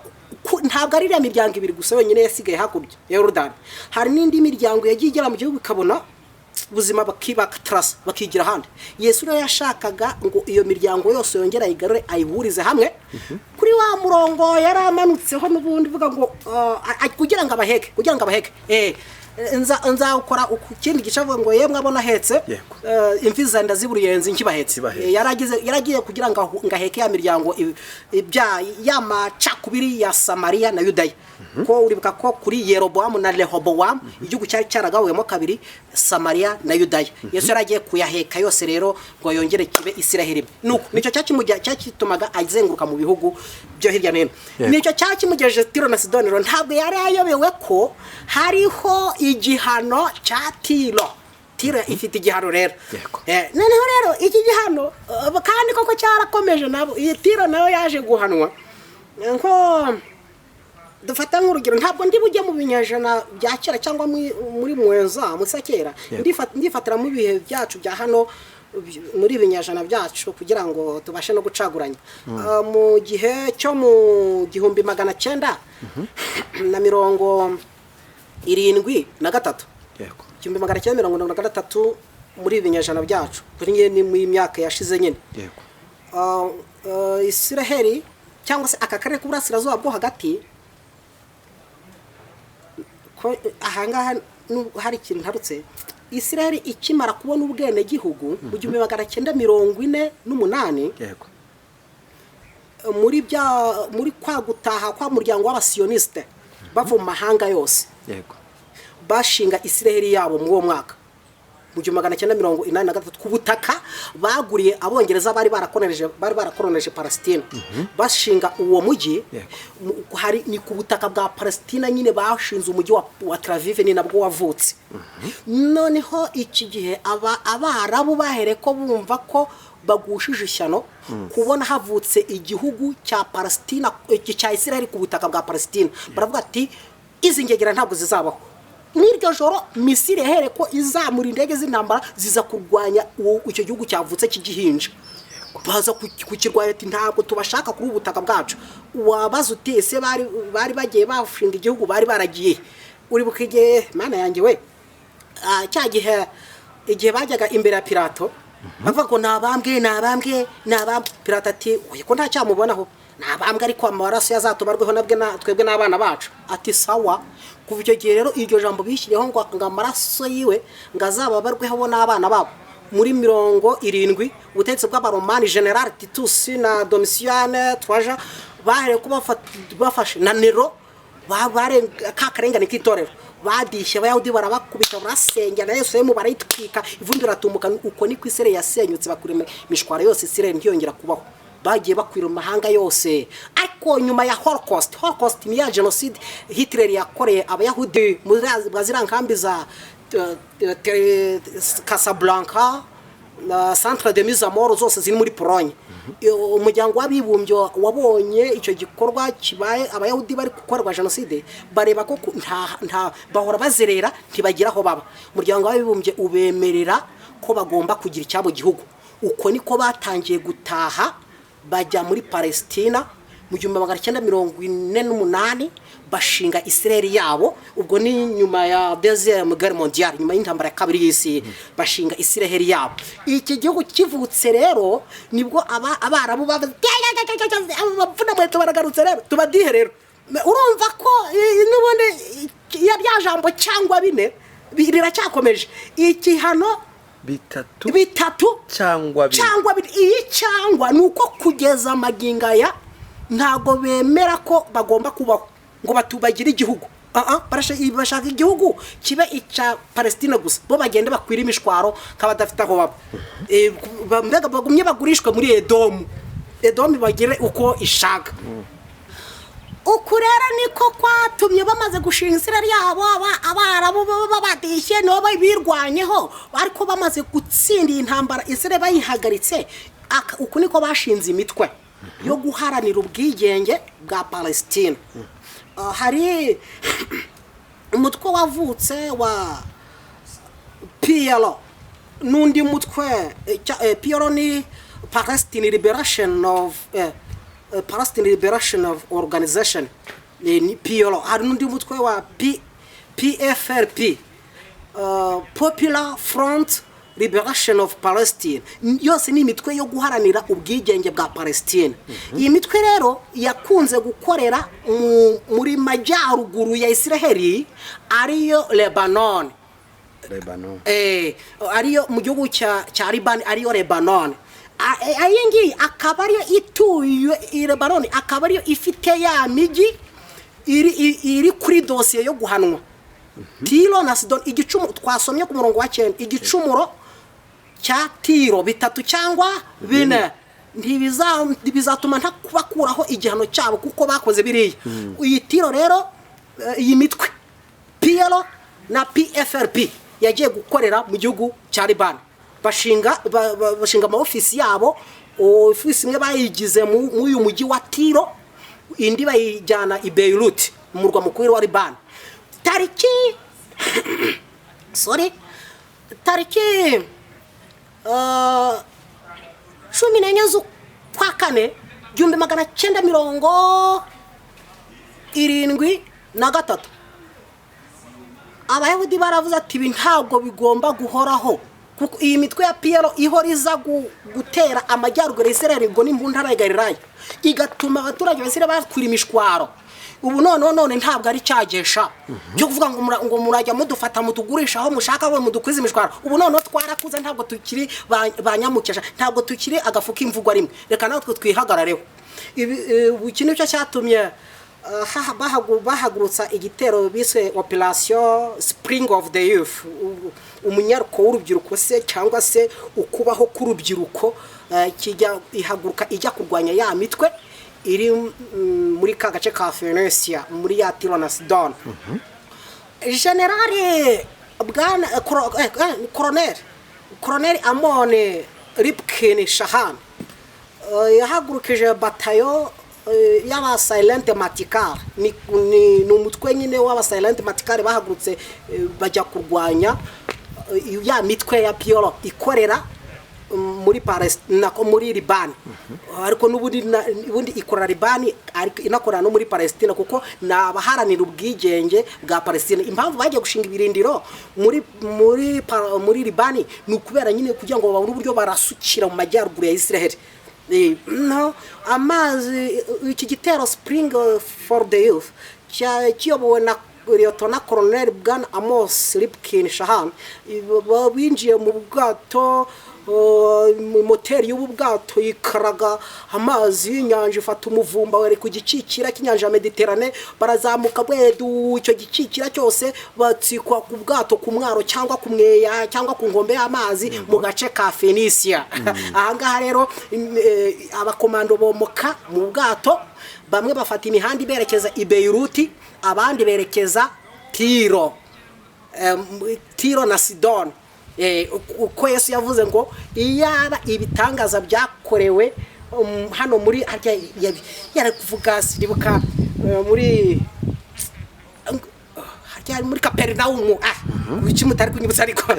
ntabwo ari iriya miryango ibiri gusa yonyine yasigaye hakurya ya Yorodani. Hari n'indi miryango yagiye igera mu gihugu ikabona ubuzima bakibakatarasa bakigira ahandi. Yesu rero yashakaga ngo iyo miryango yose yongera ayigarure ayihurize hamwe kuri wa murongo yari amanutseho n'ubundi vuga ngo kugira ngo abaheke nzakora ikindi gice avuga ngo yemwe abona ahetse imvi zanda z'iburiyenzi nkibahetse. Yaragiye kugira ngo ngaheke ya miryango y'amacakubiri ya Samariya na Yudaya. Ko uribuka ko kuri Yeroboamu na Rehobowamu igihugu cyari cyaragawemo kabiri, Samariya na Yudaya. Yesu yaragiye kuyaheka yose rero ngo yongere kibe Isiraheli. Nuko nicyo cyakitumaga azenguruka mu bihugu byo hirya no hino. Nicyo cyakimugejeje Tiro na Sidoni. Ntabwo yari ayobewe ko hariho igihano cya Tiro ifite igihano rero. Noneho rero iki gihano kandi koko cyarakomeje nabo iyi Tiro nayo yaje guhanwa. Nko dufata nk'urugero, ntabwo ndi bujye mu binyejana bya kera cyangwa muri mweza musakera, ndifatira mu bihe byacu bya hano muri binyejana byacu kugira ngo tubashe no gucaguranya. Mu gihe cyo mu 1973 yego 1973 muri binyejana byacu kuri nge ni mu myaka yashize nyine. Yego Isiraheli cyangwa se aka karere k'uburasirazuba bwo hagati ko ahangaha hari ikintu ntarutse. Isiraheli ikimara kubona ubwene gihugu mu 1948 yego muri kwa gutaha kwa muryango w'abasioniste bava mu mahanga yose. Yego bashinga Isiraheli yabo mu uwo mwaka mu 1983 ku butaka baguriye abongereza bari barakoroneje Palestine. Bashinga uwo mujyi hari ni ku butaka bwa Palestine nyine bashinze umujyi wa Tel Aviv ni nabwo wavutse. Noneho iki gihe abarabu bahere ko bumva ko bagushije ishyano kubona havutse igihugu cya Palestine cya Isiraheli ku butaka bwa Palestine. Baravuga ati izi ngegera ntabwo zizabaho. N'iryo joro Misiri yahere ko izamura indege z'intambara ziza kurwanya icyo gihugu cyavutse cy'igihinja. Baza kukirwanya ati ntabwo tubashaka kuri ubutaka bwacu. Wabaza utese bari bagiye bashinga igihugu bari baragiye. Uribuka igihe mana yanjye we cya igihe bajyaga imbere ya Pilato bavuga ko nabambwe Pilato ati oye ko nta cyamubonaho nabambwe ariko amaraso yazatubarweho nabwe twebwe n'abana bacu. Ati sawa. Kuva icyo gihe rero iryo jambo bishyiriyeho ngo amaraso yiwe ngazababarweho bo n'abana babo. Muri 70 ubutegetsi bw'abaromani General Titus na Domitian twaja bahere ko bafashe na Nero bare kakarengane k'itorero badishe abayahudi barabakubita barasengera na Yerusalemu barayitwika ivundi ratumuka. Uko ni kwisere yasenyutse bakurime mishwara yose Isiraheli ntiyongera kubaho. Bagiye bakwira mahanga yose. Ariko nyuma ya Holocaust ni ya genocide Hitler yakoreye abayahudi muri bazira nkambi za Casablanca na Centre de Mise à Mort zose ziri muri Pologne. Umuryango w'abibumbye wabonye icyo gikorwa kibaye abayahudi bari gukorwa genocide bareba ko nta bahora bazerera ntibagira aho baba. Umuryango w'abibumbye ubemerera ko bagomba kugira icyabo gihugu. Uko niko batangiye gutaha bajya muri Palestina mu 1948 bashinga Isiraheli yabo. Ubwo ni nyuma ya Deuxième Guerre mondiale, nyuma y'intambara ya kabiri y'isi bashinga Isiraheli yabo. Iki gihugu kivutse rero nibwo abarabu bavuna mu baragarutse rero tubadihe rero. Urumva ko n'ubundi ya byajambo cyangwa bine biracyakomeje. Ikihano bitatu cyangwa iyi cyangwa nuko kugeza magingaya ntago bemera ko bagomba kubaho ngo batubagira igihugu. Bashaka igihugu kibe icya Palestine gusa, bo bagende bakwira imishwaro kabadafite aho baba. Mbega bagumye bagurishwe muri Edomu bagire uko ishaka. Ukurera niko kwatumye bamaze gushinga Isiraheli yabo abarabu babadishye no babirwanyeho ariko bamaze gutsinda intambara Isiraheli bayihagaritse. Uko niko bashinze imitwe yo guharanira ubwigenge bwa Palestine. Hari umutwe wavutse wa PLO n'undi mutwe PLO ni Palestine Liberation of Organization. ni PLO. Hari n'undi mutwe wa PFLP, Popular Front Liberation of Palestine. Yose ni imitwe yo guharanira ubwigenge bwa Palestine. Iyi mitwe rero yakunze gukorera muri majyaruguru ya Israeli, ariyo Lebanon. Ariyo mu gihugu cya Liban, ariyo Lebanon. Ayingi akaba ariyo ituye Lebanon, akaba ariyo ifite ya migi iri kuri dosiye yo guhanwa. Tiro na Sidon, igicumuro twasomye ku murongo wa 9, igicumuro cya Tiro 3 cyangwa 4 ntibizatuma nta kubakuraho igihano cyabo kuko bakoze biriya. Iyi Tiro rero, iyi mitwe PLO na PFLP yagiye gukorera mu gihugu cya Liban. Bashinga ama ofisi yabo, ofisi imwe bayigize mu uyu mujyi wa Tiro, indi bayijyana i Beirut mu murwa mukuru wa Liban. Tariki 14 z'ukwa 4 1973 Abayahudi baravuze ati ibi ntabwo bigomba guhoraho, kuko iyi mitwe ya PLO ihoriza gutera amajyaruguru ya Israel ngo n'imbunda ya Galilaya, igatuma abaturage basire bakwira imishwaro. Ubu none ntabwo ari cyagesha cyo kuvuga ngo murajya mudufata mutugurisha aho mushaka we mudukwiza imishwaro. Ubu none twarakuze, ntabwo tukiri banyamukesha, ntabwo tukiri agafuka imvugo rimwe. Reka natwe twihagarareho. Ibi kintu cyo cyatumye bahagurutsa igitero bise Operation Spring of the Youth, umunyaruko w'urubyiruko se cyangwa se ukubaho k'urubyiruko kijya ihaguruka ijya kurwanya ya mitwe iri muri ka gace ka Phoenicia muri ya Tiro na Sidon. General bwana Colonel Amon Ripken Shahan yahagurukije batayo y'aba Silent Matikar. Ni umutwe nyine w'aba Silent Matikar bahagurutse bajya kurwanya ya mitwe ya PLO ikorera muri Palestina ko muri Liban. Ariko n'ubundi ikorera Liban, ariko inakorana no muri Palestina kuko nabaharanira ubwigenge bwa Palestina. Impamvu bagiye gushinga ibirindiro muri Liban ni ukubera nyine kugira ngo babone uburyo barasukira mu majyaruguru ya Israel. No, amazi iki gitero Spring for the Youth kiyobowe na Lieutenant Colonel Bwana Amos Ripken Shahan. Binjiye mu bwato, moteri y'ubwato ikaraga amazi y'inyanja, ifata umuvumba wari ku gicikira cy'inyanja Mediterane, barazamuka bwedu icyo gicikira cyose batsikwa ku bwato ku mwaro cyangwa ku mweya cyangwa ku ngombe y'amazi mu gace ka Phoenicia. Aha ngaha rero abakomando bomoka mu bwato, bamwe bafata imihanda berekeza i Beirut, abandi berekeza Tiro na Sidon. Uko Yesu yavuze ngo iyaba ibitangaza byakorewe hano muri yari kuvuga siribuka muri Kapernaum, uki mutari kunyibutsa, ariko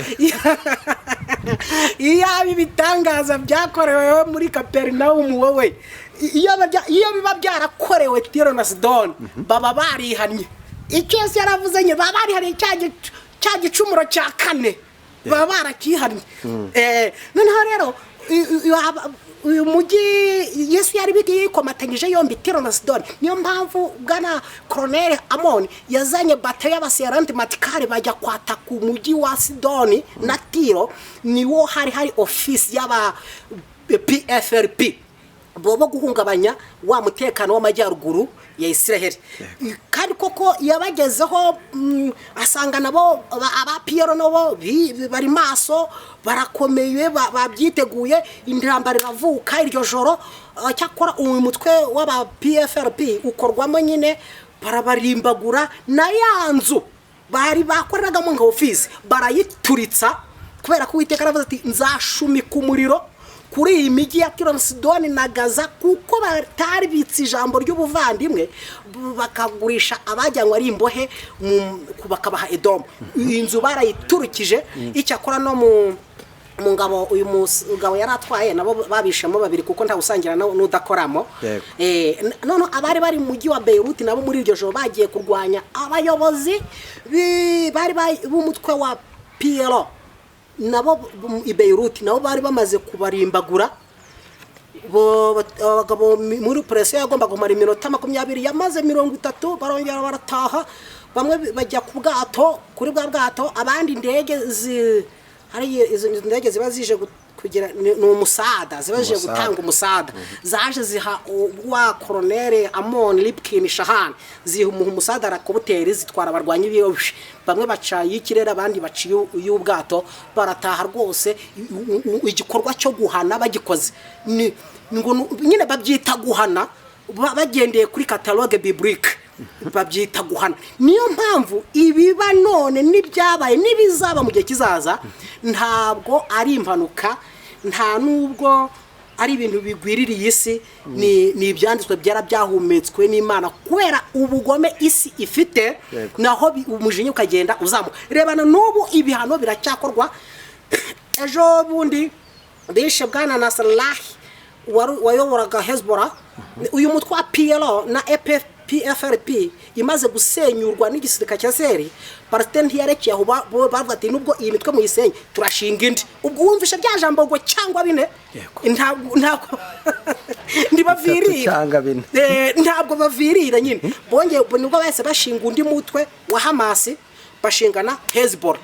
iyaba ibitangaza byakorewe muri Kapernaum wowe, iyo biba byarakorewe Tiro na Sidon baba barihanye. Icyo Yesu yaravuze nye baba barihanye cya gicumuro cya 4 baba barakihanye. Noneho rero uyu mujyi Yesu yari bikomatanyije yombi Tiro na Sidon. Niyo mpamvu bwana Colonel Amon yazanye batayo y'abaserante Matikare bajya kwata ku mujyi wa Sidon na Tiro. Niwo hari office y'aba PFLP bobo guhungabanya wa mutekano w'amajyaruguru ya Israel. Kandi koko yabagezeho asanga nabo aba PLO nabo bari maso, barakomeye, babyiteguye. Intambara iravuka iryo joro, cyakora uyu mutwe w'aba PFLP ukorwamo nyine barabarimbagura na yanzu bari bakoreragamo nka office barayituritsa, kubera ko Uwiteka aravuze ati nzashumika umuriro kuri iyi migi ya Tiro na Sidoni na Gaza, kuko batari bitse ijambo ry'ubuvandimwe bakagurisha abajyanwa ari imbohe bakabaha Edomu. Inzu barayiturukije. Icyakora no umugabo uyu mugabo yari atwaye nabo babishemo babiri kuko nta usangira n'udakoramo none abari bari mu mujyi wa Beirut nabo muri iryo joro bagiye kurwanya abayobozi bari b'umutwe wa PLO nabo i Beirut nabo bari bamaze kubarimbagura abagabo muri presse yagomba kumara iminota 20 yamaze 30 barongera barataha bamwe bajya ku bwato kuri bwa bwato abandi indege hari izo ndege ziba zije kugira ni umusada ziba zije gutanga umusada zaje ziha wa colonel Amon Lipkin Shahan ziha umusada arakobuteri zitwara abarwanyi biyobye bamwe baca y'ikirere abandi baciye y'ubwato barataha rwose igikorwa cyo guhana bagikoze ni ngo nyine babyita guhana bagendeye kuri catalogue biblique babyita guhana niyo mpamvu ibiba none n'ibyabaye n'ibizaba mu gihe kizaza ntabwo ari impanuka nta nubwo ari ibintu bigwiririye isi ni ibyanditswe byarahumetswe n'Imana kubera ubugome isi ifite naho umujinya ukagenda uzamuka rebana n'ubu ibihano biracyakorwa ejo bundi bishe bwana Nasrallah wayoboraga Hezbollah uyu mutwe wa PLO na PFLP imaze gusenyurwa n'igisirikare cya Seri Palestine ntiyarekeye aho bavuga ati nubwo iyi mitwe muyisenye turashinga indi ubwo wumvisha bya jambo ngo cyangwa bine ntabwo ntabwo bavirira nyine bongeye nubwo bahise bashinga undi mutwe wa Hamas bashingana Hezbollah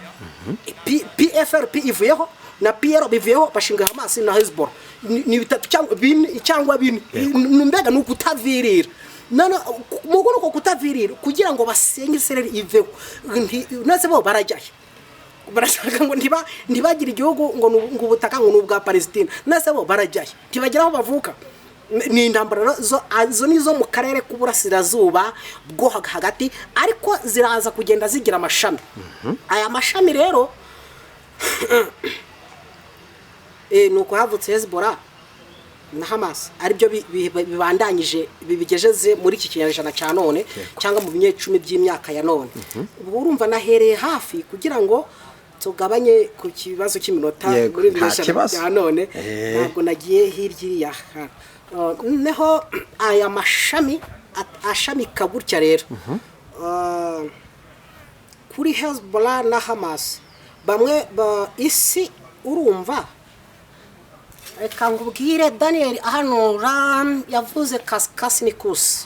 PFLP ivuyeho na PLO bivuyeho bashinga Hamas na Hezbollah ni bitatu cyangwa bine mbega nuko utavirira nano muguno ko kutavirira kugira ngo basenye Israel iveho nase bo barajyaye barashaka ngo ntibagira igihugu ngo ubutaka ngo n'ubwa Palestine nase bo barajyaye ntibageraho bavuka ni intambara zo nizo mu karere k'uburasirazuba bwo hagati ariko ziraza kugenda zigira amashami aya mashami rero nuko havutse Hezbollah na Hamas aribyo bibandanyije bibigejeze muri iki kinyarwanda cya none cyangwa mu binyecumi by'imyaka ya none ubwo urumva nahereye hafi kugira ngo tugabanye ku kibazo cy'iminota muri binyecumi cya none ntabwo nagiye hirya neho aya mashami ashamika gutya rero kuri Hezbollah na Hamas bamwe isi urumva reka ngubwire Daniel hano ram yavuze Kaskasnikus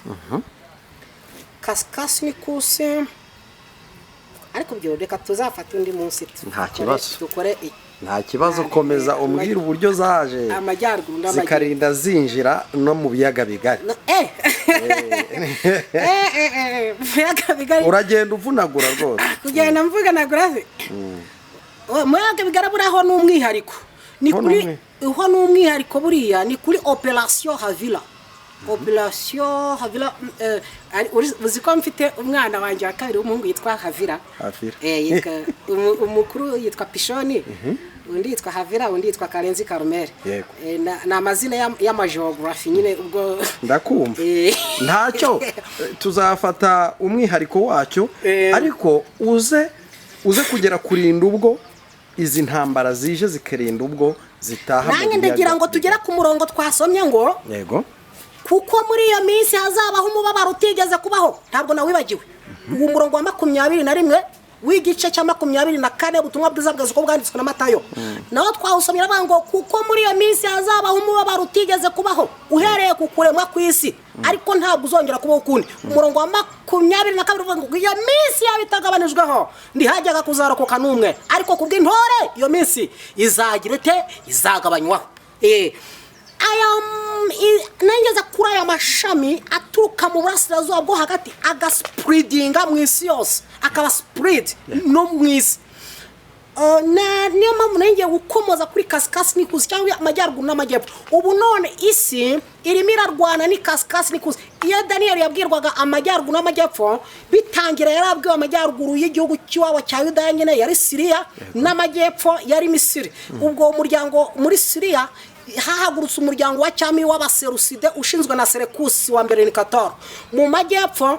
Kaskasnikus ariko byo reka tuzafata undi munsi nta kibazo komeza umbwira uburyo zaje zikarinda zinjira no mu biyaga bigari uragenda uvunagura rwose kugenda mvuganagura mu biyaga bigaraburaho n'umwihariko ni kuri uho n'umwihariko buriya ni kuri Operation Havila uziko mfite umwana wanjye wa kabiri w'umuhungu yitwa Havila umukuru yitwa Pishoni undi yitwa Havila undi yitwa Karenzi Carmel na amazina y'amageography nyine ubwo ndakumva ntacyo tuzafata umwihariko wacyo ariko uze kugera kurinda ubwo izi ntambara zije zikarinda ubwo zitaha nange ndagira ngo tugera ku murongo twasomye ngo yego kuko muri iyo minsi hazabaho umubabaro utigeze kubaho ntabwo nawibagiwe uwo murongo wa 21 w'igice cya 24 ubutumwa bwiza bw'uko bwanditswe na Matayo naho twawusomye ngo kuko muri iyo minsi hazabaho umubabaro utigeze kubaho uhereye ku kuremwa kw'isi ariko ntabwo uzongera kubaho ukundi umurongo wa 22 uvuga ngo iyo minsi yabitagabanijweho ndihajyaga kuzarokoka n'umwe ariko kubw'intore iyo minsi izagira ite izagabanywaho nangeza kuri aya mashami aturuka mu burasirazuba bwo hagati agaspreadinga mu isi yose akaba spread no mu isi niyo mpamvu nengeye gukomoza kuri Kaskasnikus cyangwa amajyaruguru n'amajyepfo ubu none isi irimo irarwana ni Kaskasnikus iyo Daniel yabwirwaga amajyaruguru n'amajyepfo bitangira yarabwiwe amajyaruguru y'igihugu cy'iwabo cya Yuda nyine yari Syria n'amajyepfo yari Misiri ubwo umuryango muri Syria hahagurutse umuryango wa cyami w'abaseruside ushinzwe na Seleucus wa mbere ni 14 mu majyepfo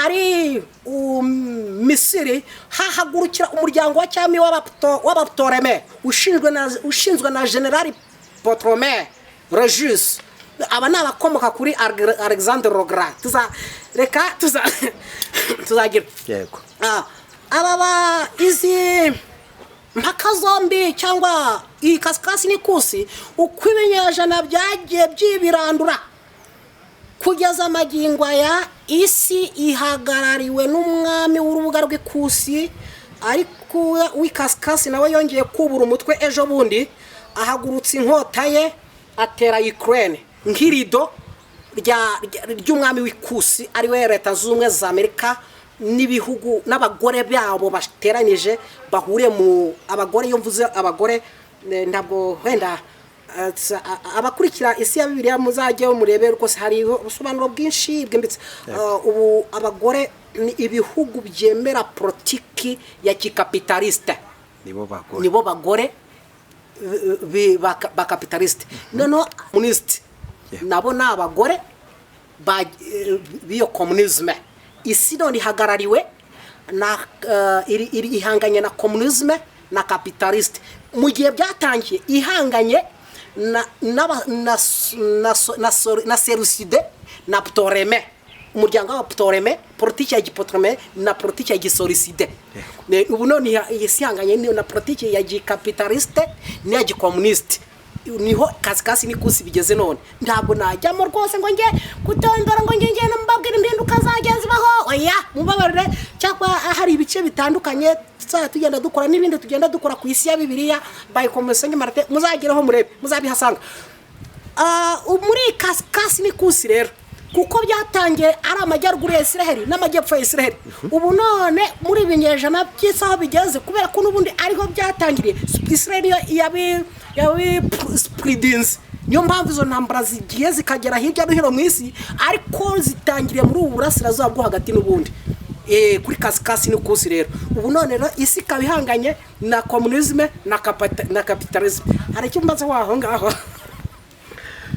ari Misiri hahagurukira umuryango wa cyami w'Abaptoreme ushinzwe na General Ptolemy Regius. Aba ni abakomoka kuri Alexander le Grand. Tuzagira yego aba izi mpaka zombi cyangwa iyi kasikasi n'ikusi uko ibinyejana byagiye byibirandura kugeza amagingo aya isi ihagarariwe n'umwami w'urubuga rw'ikusi ariko w'ikasikasi nawe yongeye kubura umutwe ejo bundi ahagurutse inkota ye atera Ukraine nk'irido ry'umwami w'ikusi ariwe Leta Zunze za Amerika n'ibihugu n'abagore byabo bateranyije bahuriye mu abagore iyo mvuze abagore ndabwo wenda abakurikira isi ya Bibiliya muzajye murebe rwose hari ubusobanuro bwinshi bwimbitse ubu abagore ni ibihugu byemera politiki ya kikapitaliste nibo bagore ba capitaliste noneho communiste nabo ni abagore b'iyo communisme isi none ihagarariwe na ihanganye na communisme na capitaliste mu gihe byatangiye ihanganye na Seleucide na Ptolemy umuryango wa Ptolemy politiki ya Ptolemy na politiki ya Seleucide ubu none isi ihanganye na politiki ya capitaliste n'iya communiste niho kasikasi n'ikusi bigeze none ntabwo najyamo rwose ngo nge kutondora ngo nge mbabwira impinduka zageze baho oya mubabarire cyangwa hari ibice bitandukanye tugenda dukora n'ibindi tugenda dukora ku isi ya Bibiliya bayikomesenge Martin muzageraho murebe muzabihasanga muri kasikasi n'ikusi rero kuko byatangiye ari amajyaruguru ya Israel n'amajyepfo ya Israel ubu none muri ibinyejana by'isaho bigeze kubera ko n'ubundi ariho byatangiriye Israel yabi spreadings niyo mpamvu izo ntambara zigiye zikagera hirya no hino mu isi ariko zitangiriye muri ubu burasirazuba bwo hagati n'ubundi kuri kasikasi n'ikusi rero ubu none rero isi ikaba ihanganye na communisme na capitalisme hari icyo mbaza waho ngaho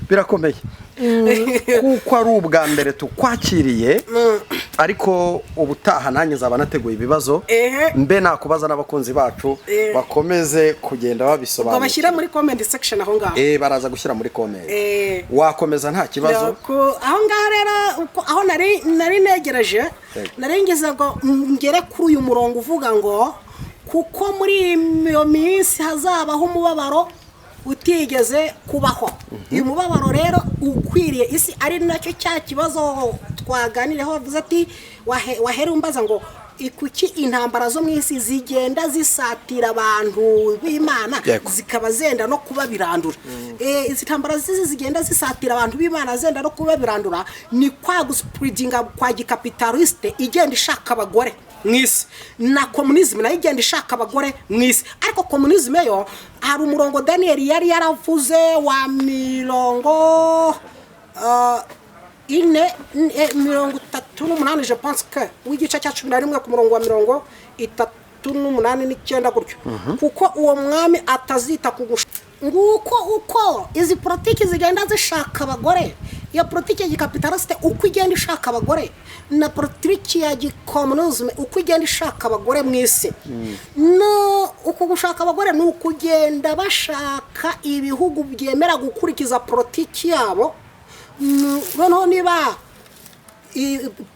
birakomeye kuko ari ubwa mbere tukwakiriye ariko ubutaha nanjye zaba nateguye ibibazo mbe nakubaza n'abakunzi bacu bakomeze kugenda babisobanura babashyira muri comment section aho ngaho baraza gushyira muri comment wakomeza nta kibazo aho ngaho rero aho nari negereje nari ngeze ngo ngere kuri uyu murongo uvuga ngo kuko muri iyo minsi hazabaho umubabaro utigeze kubaho uyu mubabaro rero ukwiriye isi ari nacyo cya kibazo twaganiraho bavuze ati wahere umbaza ngo ikuki intambara zo mu isi zigenda zisatira abantu b'Imana zikaba zenda no kuba birandura izi ntambara zigenda zisatira abantu b'Imana zenda no kuba birandura ni kwa guspreadinga kwa gikapitaliste igenda ishaka abagore mwisi na communism nayo igenda ishaka abagore mwisi ariko communism yo hari umurongo Daniel yari yaravuze wa mirongo mirongo 38 je pense que w'igice cya 11 ku murongo wa mirongo 38 n'icyenda gutyo kuko uwo mwami atazita kugusha nguko uko izi politiki zigenda zishaka abagore iyo politiki ya gikapitaliste uko igenda ishaka abagore na politiki ya communism uko igenda ishaka abagore mwisi no uko gushaka abagore ni ukugenda bashaka ibihugu byemera gukurikiza politiki yabo noneho niba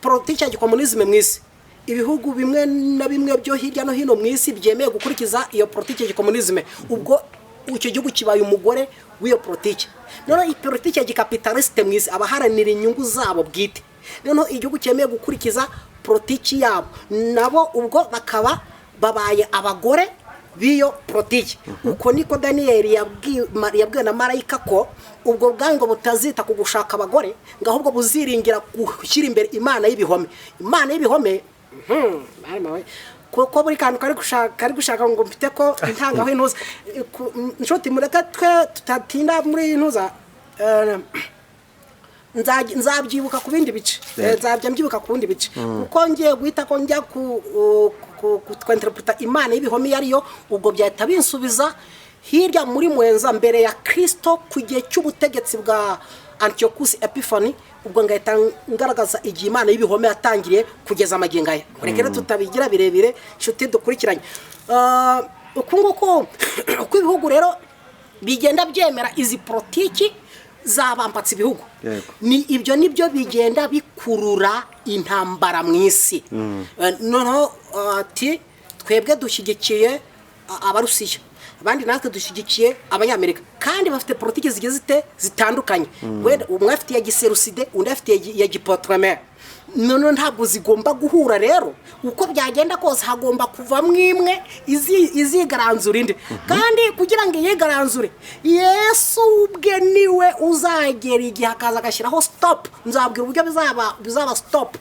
politiki ya communism mwisi ibihugu bimwe na bimwe byo hirya no hino mwisi byemeye gukurikiza iyo politiki ya communism ubwo icyo gihugu kibaye umugore w'iyo politiki noneho politiki ya gikapitaliste mwisi abaharanira inyungu zabo bwite noneho igihugu cyemeye gukurikiza politiki yabo nabo ubwo bakaba babaye abagore b'iyo politiki uko niko Daniel yabwiwe na marayika ko ubwo bwango butazita kugushaka abagore ngahubwo buziringira gushyira imbere Imana y'ibihome kuko buri kantu kari gushaka ngo mfite ko intangaho intuza nshuti mureka twe tutatinda muri intuza nzabyibuka ku bindi bice nzabya mbyibuka ku bindi bice kuko ngiye guhita ko njya kwenterpreta Imana y'ibihome yariyo ubwo byahita binsubiza hirya muri mwenza mbere ya Kristo ku gihe cy'ubutegetsi Antiochus Epiphanes ubwo ngahita ngaragaza igihe Imana y'ibihome yatangiriye kugeza amagingo aya rero tutabigira birebire inshuti dukurikiranye uko nguko uko ibihugu rero bigenda byemera izi politiki zabambatse ibihugu ni ibyo nibyo bigenda bikurura intambara mu isi noneho ati twebwe dushyigikiye abarusiya abandi natwe dushyigikiye abanyamerika kandi bafite politiki zigiye zitandukanye umwe afite ya giseruside undi afite ya gipotreme none ntabwo zigomba guhura rero uko byagenda kose hagomba kuvamo imwe izigaranzura indi kandi kugira ngo iyigaranzure Yesu ubwe niwe uzagera igihe akaza agashyiraho stop nzabwira uburyo bizaba stop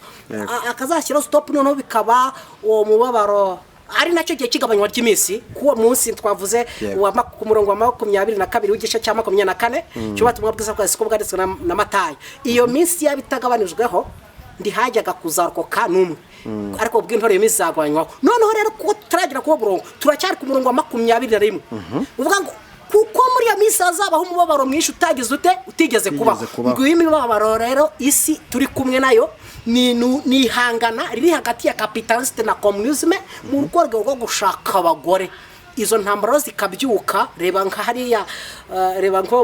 akazashyiraho stop noneho bikaba uwo mubabaro ari nacyo gihe kigabanywa ry'iminsi kuwo munsi twavuze ku murongo wa 22 w'igice cya 24 cyubatumwa bwiza kwa Yesu bwanditswe na Matayo iyo minsi yabitagabanijweho ndi hajyaga kuzarokoka numwe ariko bw'intore iminsi zagwanywaho noneho rero kuko turagira kuwo murongo turacyari ku murongo wa 21 uvuga ngo kuko muri ya minsi hazabaho umubabaro mwinshi utigeze kubaho ngo iyi mibabaro rero isi turi kumwe nayo ni hangana riri hagati ya capitaliste na communisme mu rwego rwo gushaka abagore izo ntambara zikabyuka reba nka hariya reba nko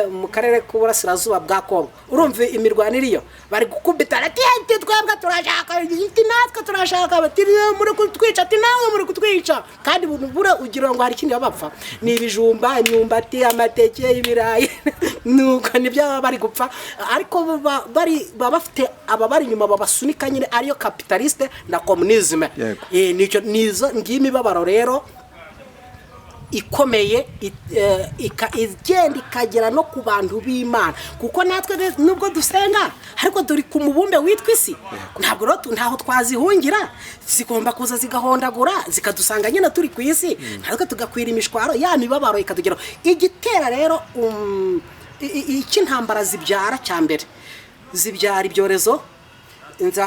mu karere k'uburasirazuba bwa Kongo urumva imirwaniriyo bari gukubita ati twebwe turashaka natwe turashaka bati muri kutwica ati nawe muri kutwica kandi bura ugira ngo hari ikindi bapfa ni ibijumba imyumbati amateke ibirayi nuko nibyo bari gupfa ariko bafite ababari nyuma babasunika nyine ariyo capitaliste na communisme nicyo nizo ngimibabaro rero ikomeye igenda ikagera no ku bantu b'Imana kuko natwe nubwo dusenga ariko duri ku mubumbe witwa isi ntabwo ntaho twazihungira zigomba kuza zigahondagura zikadusanga nyine turi ku isi natwe tugakwira imishwaro ya mibabaro ikatugeraho igitera rero ikintambara zibyara cyambere zibyara ibyorezo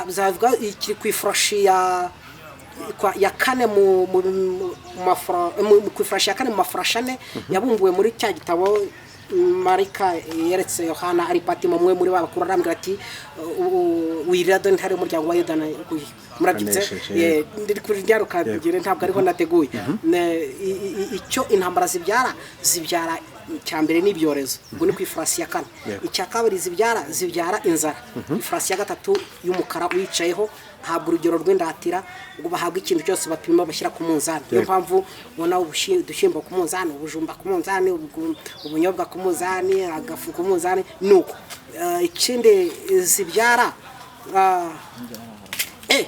nzavuga ikiri ku ifurashi ya kane mu kwifasha kane mu mafurashane yabumbuwe muri cya gitabo Marika yeretse Yohana ari Patimo mwe muri babakuru arambwira ati wirira don hari umuryango wa Yuda murabyitse ndiri kuri ryaruka ngire ntabwo ariho nateguye icyo intambara zibyara cyambere n'ibyorezo ubwo ni kwifurasi ya kane icya kabiri zibyara inzara ifurasi ya gatatu y'umukara wicayeho habura urugero rw'indatira ubwo bahabwa ikintu cyose bapima bashyira ku munzani niyo mpamvu ubona udushimbo ku munzani ubujumba ku munzani ubunyobwa ku munzani agafu ku munzani nuko ikindi zibyara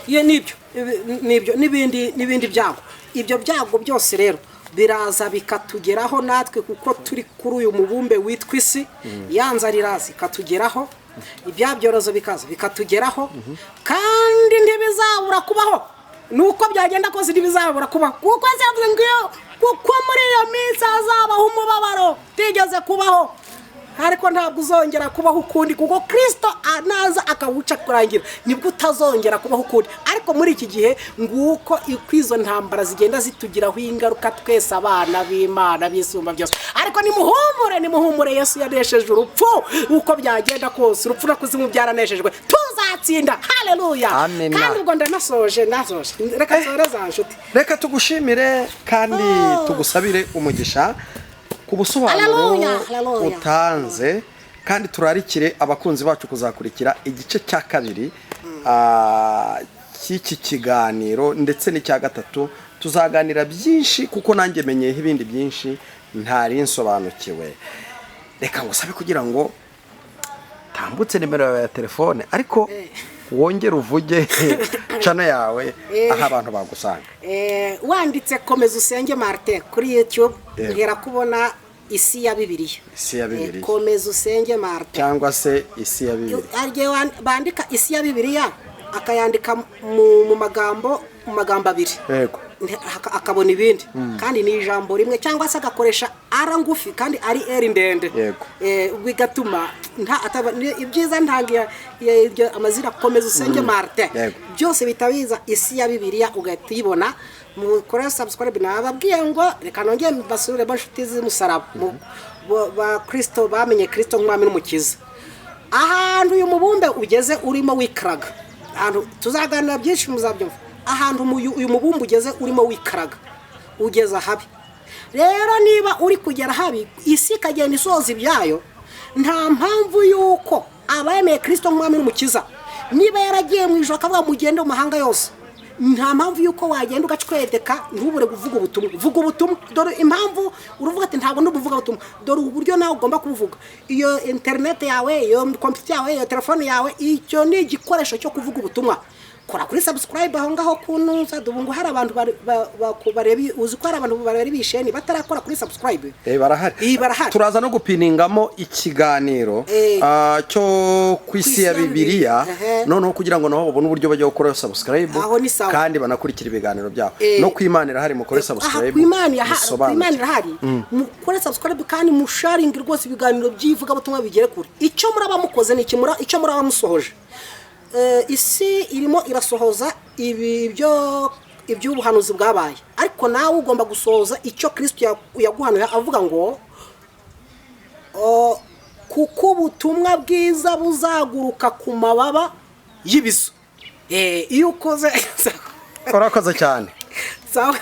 nibyo n'ibindi byago ibyo byago byose rero biraza bikatugeraho natwe kuko turi kuri uyu mubumbe witwa isi yanzarirazi katugeraho ibyabyorezo bikaza bikatugeraho kandi ntibizabura kubaho nuko byagenda kose ntibizabura kubaho kuko yavuze ngo kuko muri iyo minsi hazabaho umubabaro tigeze kubaho ariko ntabwo uzongera kubaho ukundi kuko Kristo anaza akawuca kurangira nibwo utazongera kubaho ukundi ariko muri iki gihe nguko ikwizo ntambara zigenda zitugiraho ingaruka twese abana b'Imana bisumba byose ariko nimuhumure Yesu yanesheje urupfu uko byagenda kose urupfu no kuzimu byaraneshejwe tuzatsinda haleluya kandi ubwo ndanasoje reka soreza nshuti reka tugushimire kandi tugusabire umugisha ku busobanuro utanze kandi turarikire abakunzi bacu kuzakurikira igice cya kabiri cy'iki kiganiro ndetse n'icya gatatu tuzaganira byinshi kuko nanjye menyeho ibindi byinshi ntari nsobanukiwe reka ngusabe kugira ngo tambutse nimero yawe ya telefone ariko wongere uvuge channel yawe aho abantu bagusanga wanditse komeza usenge Martin kuri YouTube ngera kubona isi ya Bibiliya komeza usenge Martin cyangwa se isi ya Bibiliya arye bandika isi ya Bibiliya akayandika mu magambo abiri yego akabona ibindi kandi ni ijambo rimwe cyangwa se agakoresha ara ngufi kandi ari eri ndende bigatuma ibyiza ntangiye amazina komeza usenge Martin byose bitabiza isi ya Bibiliya ugahita yibona mu kora subscribe nababwiye ngo reka nongeye basubire bashuti z'umusaraba ba Kristo bamenye Kristo nk'umwami n'umukiza ahantu uyu mubumbe ugeze urimo wikaraga, ahantu tuzaganira byinshi muzabyumva, ahantu uyu mubumbe ugeze urimo wikaraga ugeze ahabi. Rero niba uri kugera habi, isi ikagenda isoza ibyayo, nta mpamvu yuko abemeye Kristo nk'umwami n'umukiza, niba yaragiye mu ijoro akavuga mugende mu mahanga yose, nta mpamvu yuko wagenda ugacwedeka ntubure kuvuga ubutumwa. Vuga ubutumwa. Dore impamvu uruvuga ati ntabwo ndubuvuga ubutumwa, dore uburyo nawe ugomba kubuvuga. Iyo internet yawe, iyo computer yawe, iyo telefone yawe, icyo ni igikoresho cyo kuvuga ubutumwa. Kora kuri subscribe aho ngaho kunuza dubungu, hari abantu barebi, uzi ko hari abantu bareba isheni batarakora kuri subscribe. Barahari. Turaza no gupiningamo ikiganiro cyo kwisi ya Bibiliya, noneho kugira ngo nabo babone uburyo bajya gukora subscribe kandi banakurikira ibiganiro byabo. No kwimanira hari mukore subscribe. Kwimanira hari mukore subscribe kandi musharing rwose ibiganiro byivuga butumwa bigere kure. Icyo muraba mukoze ni icyo muraba musohoje. Isi irimo irasohoza iby'ubuhanuzi bwabaye, ariko nawe ugomba gusohoza icyo Kristo yaguhanuye avuga ngo kuko ubutumwa bwiza buzaguruka ku mababa y'ibizu. Iyo ukoze urakoze cyane. Sawa.